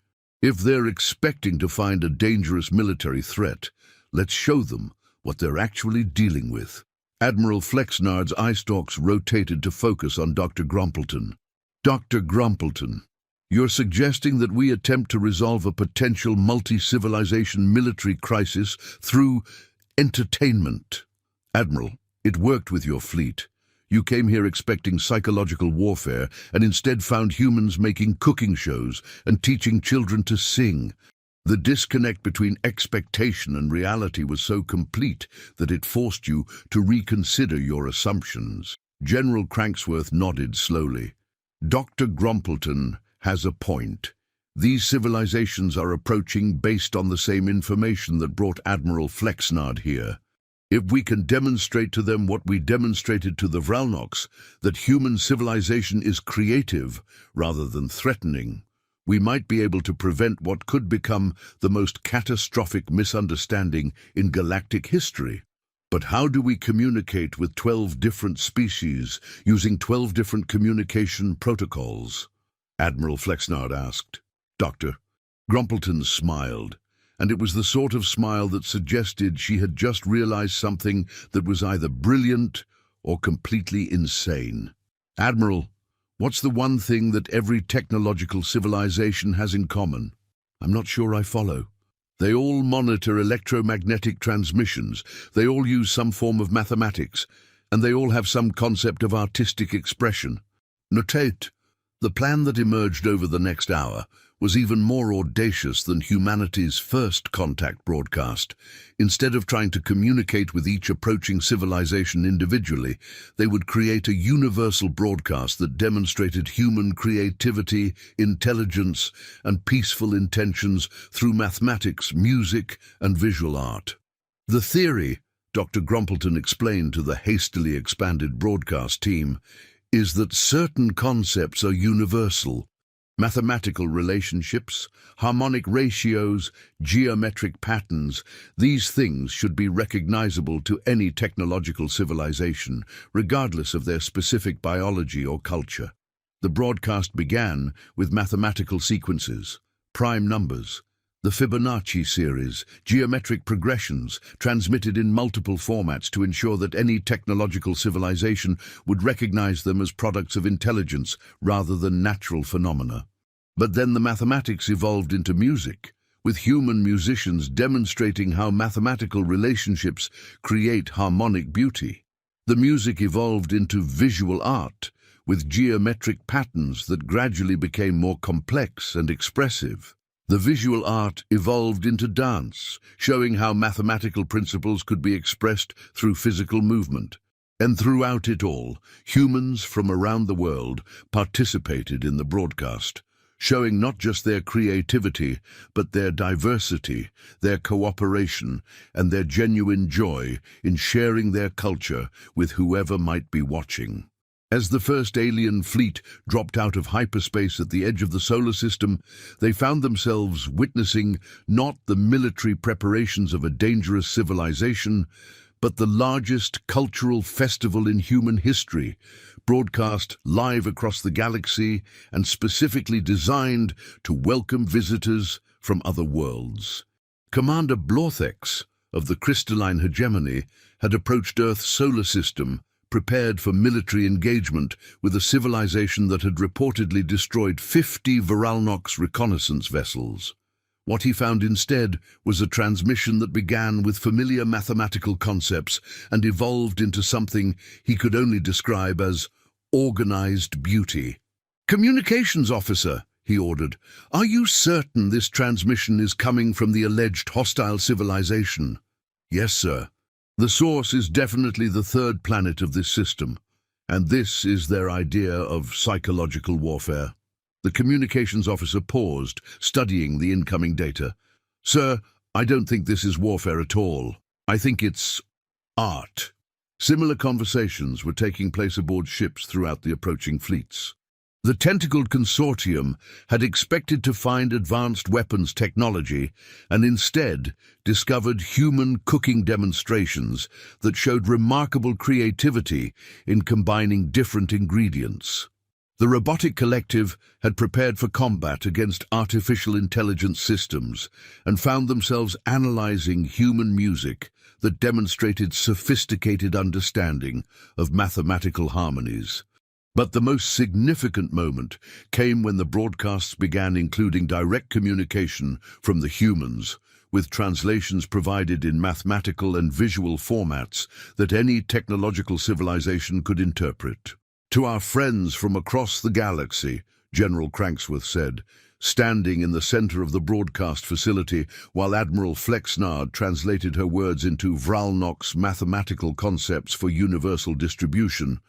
If they're expecting to find a dangerous military threat, let's show them what they're actually dealing with. Admiral Flexnard's eye stalks rotated to focus on Dr. Grumpleton. Dr. Grumpleton, you're suggesting that we attempt to resolve a potential multi-civilization military crisis through entertainment. Admiral, it worked with your fleet. You came here expecting psychological warfare and instead found humans making cooking shows and teaching children to sing. The disconnect between expectation and reality was so complete that it forced you to reconsider your assumptions. General Cranksworth nodded slowly. Dr. Grumpleton has a point. These civilizations are approaching based on the same information that brought Admiral Flexnard here. If we can demonstrate to them what we demonstrated to the Vralnoks, that human civilization is creative rather than threatening, we might be able to prevent what could become the most catastrophic misunderstanding in galactic history. But how do we communicate with 12 different species using 12 different communication protocols? Admiral Flexnard asked. Dr. Grumpleton smiled, and it was the sort of smile that suggested she had just realized something that was either brilliant or completely insane. Admiral, what's the one thing that every technological civilization has in common? I'm not sure I follow. They all monitor electromagnetic transmissions, they all use some form of mathematics, and they all have some concept of artistic expression. Notate, the plan that emerged over the next hour was even more audacious than humanity's first contact broadcast. Instead of trying to communicate with each approaching civilization individually, they would create a universal broadcast that demonstrated human creativity, intelligence, and peaceful intentions through mathematics, music, and visual art. The theory, Dr. Grumpleton explained to the hastily expanded broadcast team, is that certain concepts are universal. Mathematical relationships, harmonic ratios, geometric patterns, these things should be recognizable to any technological civilization, regardless of their specific biology or culture. The broadcast began with mathematical sequences, prime numbers. The Fibonacci series, geometric progressions, transmitted in multiple formats to ensure that any technological civilization would recognize them as products of intelligence rather than natural phenomena. But then the mathematics evolved into music, with human musicians demonstrating how mathematical relationships create harmonic beauty. The music evolved into visual art, with geometric patterns that gradually became more complex and expressive. The visual art evolved into dance, showing how mathematical principles could be expressed through physical movement. And throughout it all, humans from around the world participated in the broadcast, showing not just their creativity, but their diversity, their cooperation, and their genuine joy in sharing their culture with whoever might be watching. As the first alien fleet dropped out of hyperspace at the edge of the solar system, they found themselves witnessing not the military preparations of a dangerous civilization, but the largest cultural festival in human history, broadcast live across the galaxy and specifically designed to welcome visitors from other worlds. Commander Blorthex of the crystalline hegemony had approached Earth's solar system, prepared for military engagement with a civilization that had reportedly destroyed 50 Vralnox reconnaissance vessels. What he found instead was a transmission that began with familiar mathematical concepts and evolved into something he could only describe as organized beauty. "Communications officer," he ordered, "are you certain this transmission is coming from the alleged hostile civilization?" "Yes, sir. The source is definitely the third planet of this system, and this is their idea of psychological warfare." The communications officer paused, studying the incoming data. "Sir, I don't think this is warfare at all. I think it's art." Similar conversations were taking place aboard ships throughout the approaching fleets. The tentacled consortium had expected to find advanced weapons technology and instead discovered human cooking demonstrations that showed remarkable creativity in combining different ingredients. The robotic collective had prepared for combat against artificial intelligence systems and found themselves analyzing human music that demonstrated sophisticated understanding of mathematical harmonies. But the most significant moment came when the broadcasts began including direct communication from the humans, with translations provided in mathematical and visual formats that any technological civilization could interpret. "To our friends from across the galaxy," General Cranksworth said, standing in the center of the broadcast facility while Admiral Flexnard translated her words into Vralnox mathematical concepts for universal distribution.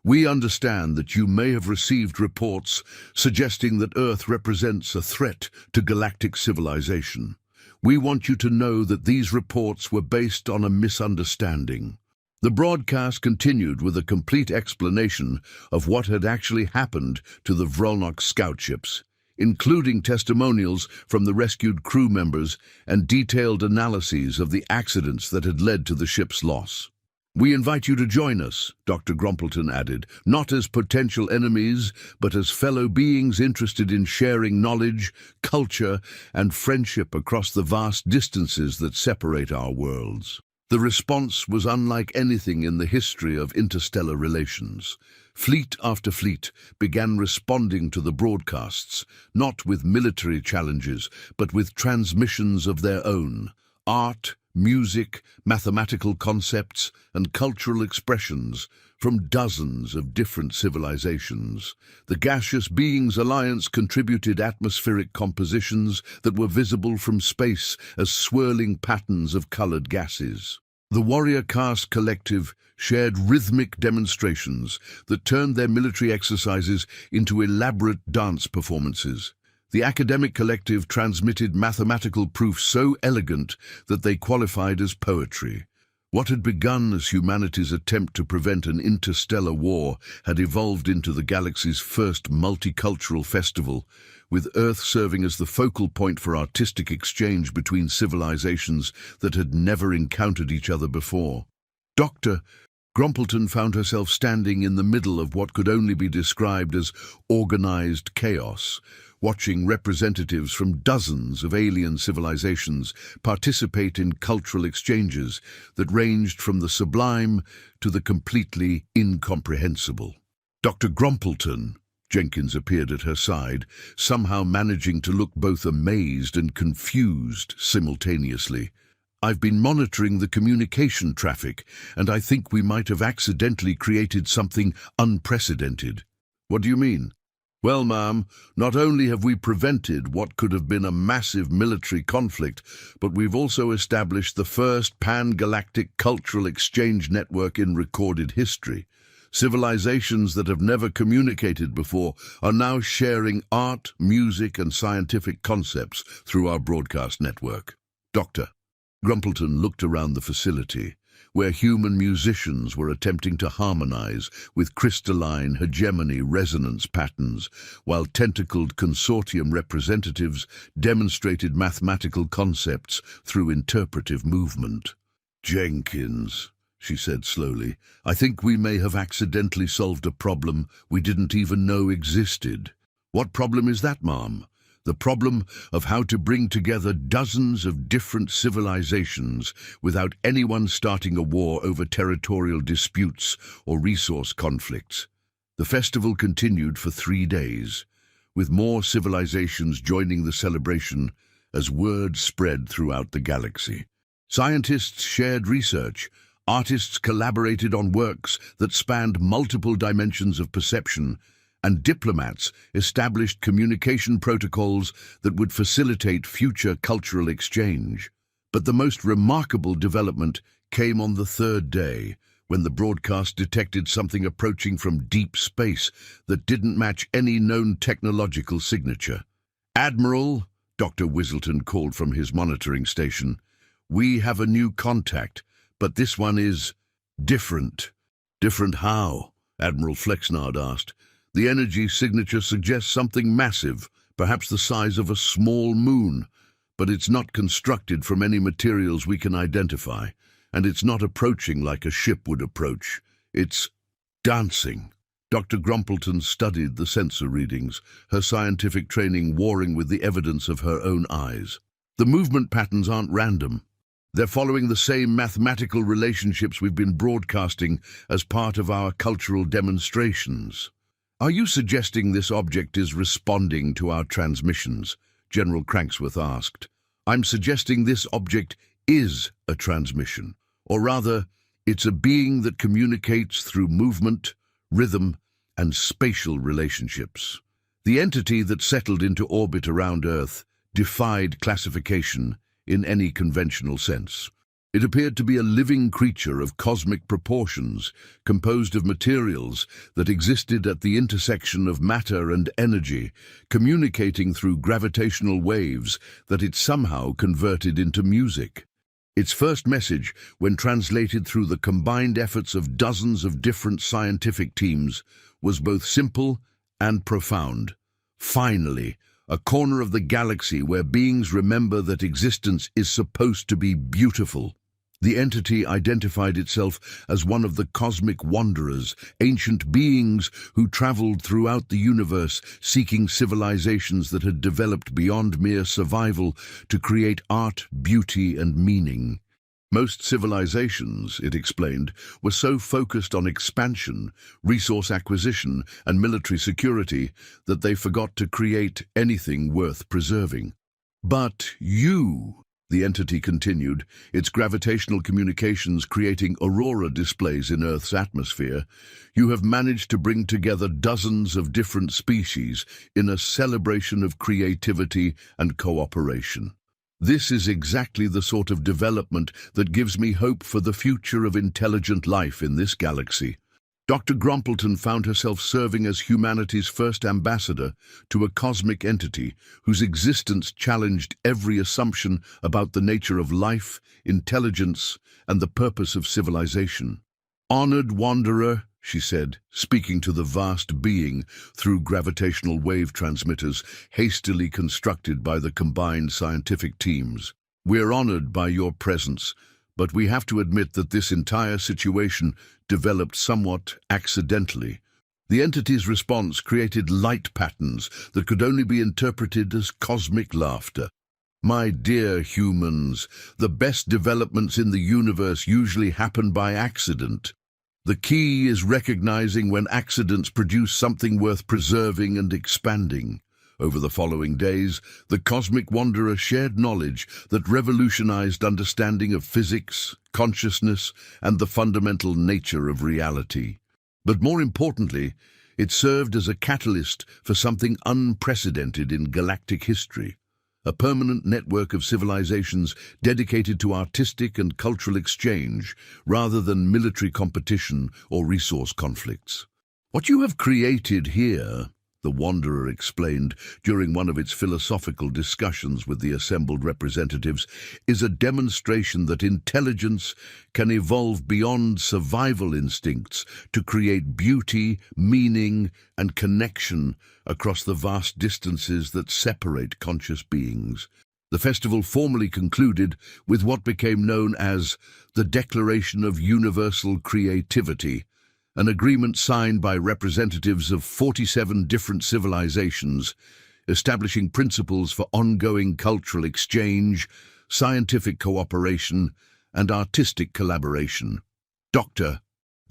"We understand that you may have received reports suggesting that Earth represents a threat to galactic civilization. We want you to know that these reports were based on a misunderstanding." The broadcast continued with a complete explanation of what had actually happened to the Vralnox scout ships, including testimonials from the rescued crew members and detailed analyses of the accidents that had led to the ship's loss. "We invite you to join us," Dr. Grumpleton added, "not as potential enemies, but as fellow beings interested in sharing knowledge, culture, and friendship across the vast distances that separate our worlds." The response was unlike anything in the history of interstellar relations. Fleet after fleet began responding to the broadcasts, not with military challenges, but with transmissions of their own: art, music, mathematical concepts, and cultural expressions from dozens of different civilizations. The Gaseous Beings Alliance contributed atmospheric compositions that were visible from space as swirling patterns of colored gases. The Warrior Caste Collective shared rhythmic demonstrations that turned their military exercises into elaborate dance performances. The Academic Collective transmitted mathematical proof so elegant that they qualified as poetry. What had begun as humanity's attempt to prevent an interstellar war had evolved into the galaxy's first multicultural festival, with Earth serving as the focal point for artistic exchange between civilizations that had never encountered each other before. Dr. Grumpleton found herself standing in the middle of what could only be described as organized chaos, watching representatives from dozens of alien civilizations participate in cultural exchanges that ranged from the sublime to the completely incomprehensible. Dr. Grumpleton, Jenkins appeared at her side, somehow managing to look both amazed and confused simultaneously. "I've been monitoring the communication traffic, and I think we might have accidentally created something unprecedented." "What do you mean?" "Well, ma'am, not only have we prevented what could have been a massive military conflict, but we've also established the first pan-galactic cultural exchange network in recorded history. Civilizations that have never communicated before are now sharing art, music, and scientific concepts through our broadcast network." "Doctor." Grumpleton looked around the facility, where human musicians were attempting to harmonize with crystalline hegemony resonance patterns, while tentacled consortium representatives demonstrated mathematical concepts through interpretive movement. "Jenkins," she said slowly, "I think we may have accidentally solved a problem we didn't even know existed." "What problem is that, ma'am?" "The problem of how to bring together dozens of different civilizations without anyone starting a war over territorial disputes or resource conflicts." The festival continued for 3 days, with more civilizations joining the celebration as word spread throughout the galaxy. Scientists shared research, artists collaborated on works that spanned multiple dimensions of perception, and diplomats established communication protocols that would facilitate future cultural exchange. But the most remarkable development came on the 3rd day, when the broadcast detected something approaching from deep space that didn't match any known technological signature. "Admiral," Dr. Whistleton called from his monitoring station, "we have a new contact, but this one is different." "Different how?" Admiral Flexnard asked. "The energy signature suggests something massive, perhaps the size of a small moon, but it's not constructed from any materials we can identify, and it's not approaching like a ship would approach. It's dancing." Dr. Grumpleton studied the sensor readings, her scientific training warring with the evidence of her own eyes. "The movement patterns aren't random. They're following the same mathematical relationships we've been broadcasting as part of our cultural demonstrations." "Are you suggesting this object is responding to our transmissions?" General Cranksworth asked. "I'm suggesting this object is a transmission, or rather, it's a being that communicates through movement, rhythm, and spatial relationships. The entity that settled into orbit around Earth defied classification in any conventional sense. It appeared to be a living creature of cosmic proportions, composed of materials that existed at the intersection of matter and energy, communicating through gravitational waves that it somehow converted into music. Its first message, when translated through the combined efforts of dozens of different scientific teams, was both simple and profound. Finally, a corner of the galaxy where beings remember that existence is supposed to be beautiful. The entity identified itself as one of the cosmic wanderers, ancient beings who traveled throughout the universe seeking civilizations that had developed beyond mere survival to create art, beauty, and meaning. Most civilizations, it explained, were so focused on expansion, resource acquisition, and military security that they forgot to create anything worth preserving. "But you," the entity continued, its gravitational communications creating aurora displays in Earth's atmosphere, "you have managed to bring together dozens of different species in a celebration of creativity and cooperation. This is exactly the sort of development that gives me hope for the future of intelligent life in this galaxy." Dr. Grumpleton found herself serving as humanity's first ambassador to a cosmic entity whose existence challenged every assumption about the nature of life, intelligence, and the purpose of civilization. "Honored wanderer," she said, speaking to the vast being through gravitational wave transmitters hastily constructed by the combined scientific teams. "We're honored by your presence, But we have to admit that this entire situation developed somewhat accidentally. The entity's response created light patterns that could only be interpreted as cosmic laughter. My dear humans, the best developments in the universe usually happen by accident. The key is recognizing when accidents produce something worth preserving and expanding. Over the following days, the cosmic wanderer shared knowledge that revolutionized understanding of physics, consciousness, and the fundamental nature of reality. But more importantly, it served as a catalyst for something unprecedented in galactic history. A permanent network of civilizations dedicated to artistic and cultural exchange rather than military competition or resource conflicts. What you have created here, the Wanderer explained during one of its philosophical discussions with the assembled representatives, is a demonstration that intelligence can evolve beyond survival instincts to create beauty, meaning, and connection across the vast distances that separate conscious beings. The festival formally concluded with what became known as the Declaration of Universal Creativity, an agreement signed by representatives of 47 different civilizations, establishing principles for ongoing cultural exchange, scientific cooperation, and artistic collaboration. Dr.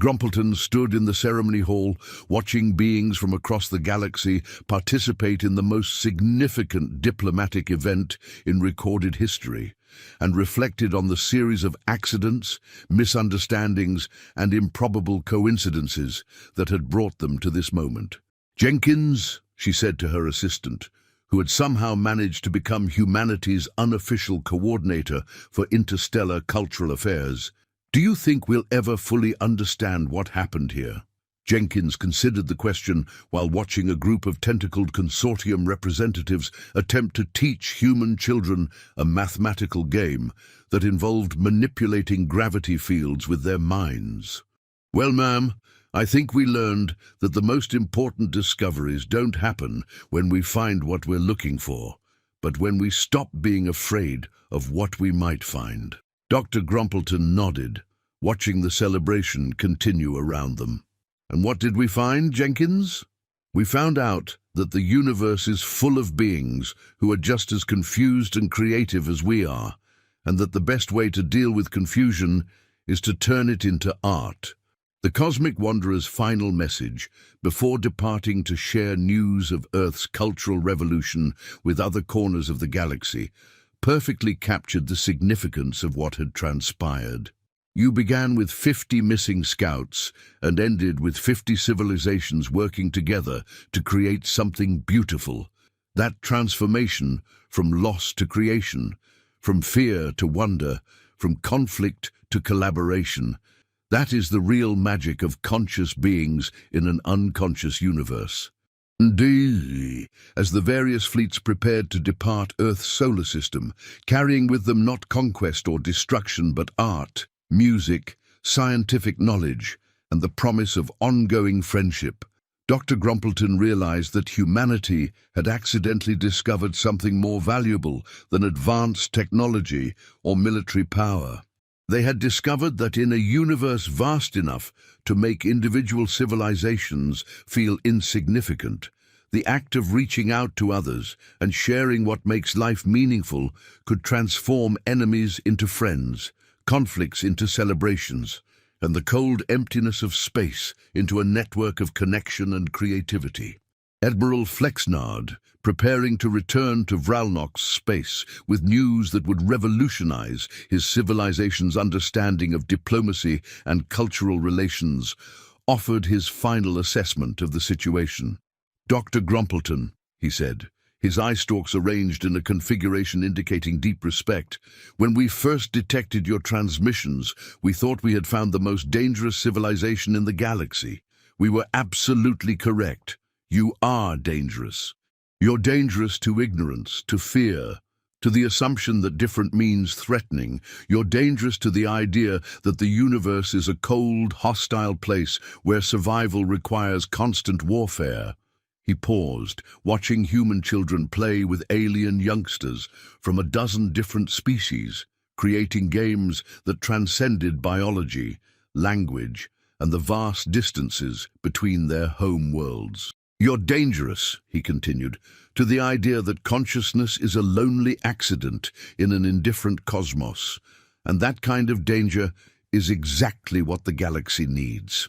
Grumpleton stood in the ceremony hall, watching beings from across the galaxy participate in the most significant diplomatic event in recorded history, and reflected on the series of accidents, misunderstandings, and improbable coincidences that had brought them to this moment. "Jenkins," she said to her assistant, who had somehow managed to become humanity's unofficial coordinator for interstellar cultural affairs, "do you think we'll ever fully understand what happened here?" Jenkins considered the question while watching a group of tentacled consortium representatives attempt to teach human children a mathematical game that involved manipulating gravity fields with their minds. "Well, ma'am, I think we learned that the most important discoveries don't happen when we find what we're looking for, but when we stop being afraid of what we might find." Dr. Grumpleton nodded, watching the celebration continue around them. "And what did we find, Jenkins?" "We found out that the universe is full of beings who are just as confused and creative as we are, and that the best way to deal with confusion is to turn it into art." The Cosmic Wanderer's final message, before departing to share news of Earth's cultural revolution with other corners of the galaxy, perfectly captured the significance of what had transpired. "You began with 50 missing scouts and ended with 50 civilizations working together to create something beautiful. That transformation from loss to creation, from fear to wonder, from conflict to collaboration, that is the real magic of conscious beings in an unconscious universe." Indeed, as the various fleets prepared to depart Earth's solar system, carrying with them not conquest or destruction but art, music, scientific knowledge, and the promise of ongoing friendship, Dr. Grumpleton realized that humanity had accidentally discovered something more valuable than advanced technology or military power. They had discovered that in a universe vast enough to make individual civilizations feel insignificant, the act of reaching out to others and sharing what makes life meaningful could transform enemies into friends, conflicts into celebrations, and the cold emptiness of space into a network of connection and creativity. Admiral Flexnard, preparing to return to Vralnock's space with news that would revolutionize his civilization's understanding of diplomacy and cultural relations, offered his final assessment of the situation. "Dr. Grumpleton," he said, his eye stalks arranged in a configuration indicating deep respect, "when we first detected your transmissions, we thought we had found the most dangerous civilization in the galaxy. We were absolutely correct. You are dangerous. You're dangerous to ignorance, to fear, to the assumption that different means threatening. You're dangerous to the idea that the universe is a cold, hostile place where survival requires constant warfare." He paused, watching human children play with alien youngsters from a dozen different species, creating games that transcended biology, language, and the vast distances between their home worlds. "You're dangerous," he continued, "to the idea that consciousness is a lonely accident in an indifferent cosmos, and that kind of danger is exactly what the galaxy needs."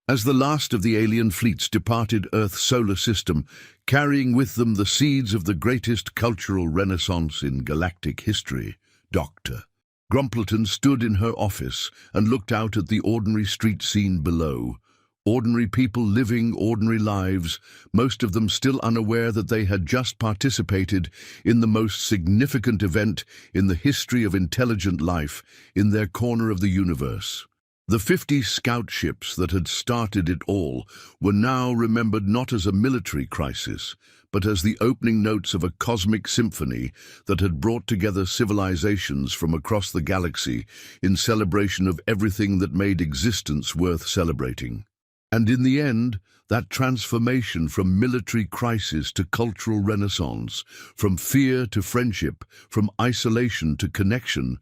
As the last of the alien fleets departed Earth's solar system, carrying with them the seeds of the greatest cultural renaissance in galactic history, Dr. Grumpleton stood in her office and looked out at the ordinary street scene below. Ordinary people living ordinary lives, most of them still unaware that they had just participated in the most significant event in the history of intelligent life in their corner of the universe. The 50 scout ships that had started it all were now remembered not as a military crisis, but as the opening notes of a cosmic symphony that had brought together civilizations from across the galaxy in celebration of everything that made existence worth celebrating. And in the end, that transformation from military crisis to cultural renaissance, from fear to friendship, from isolation to connection,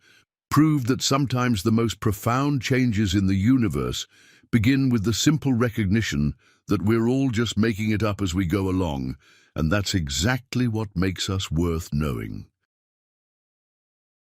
proved that sometimes the most profound changes in the universe begin with the simple recognition that we're all just making it up as we go along, and that's exactly what makes us worth knowing.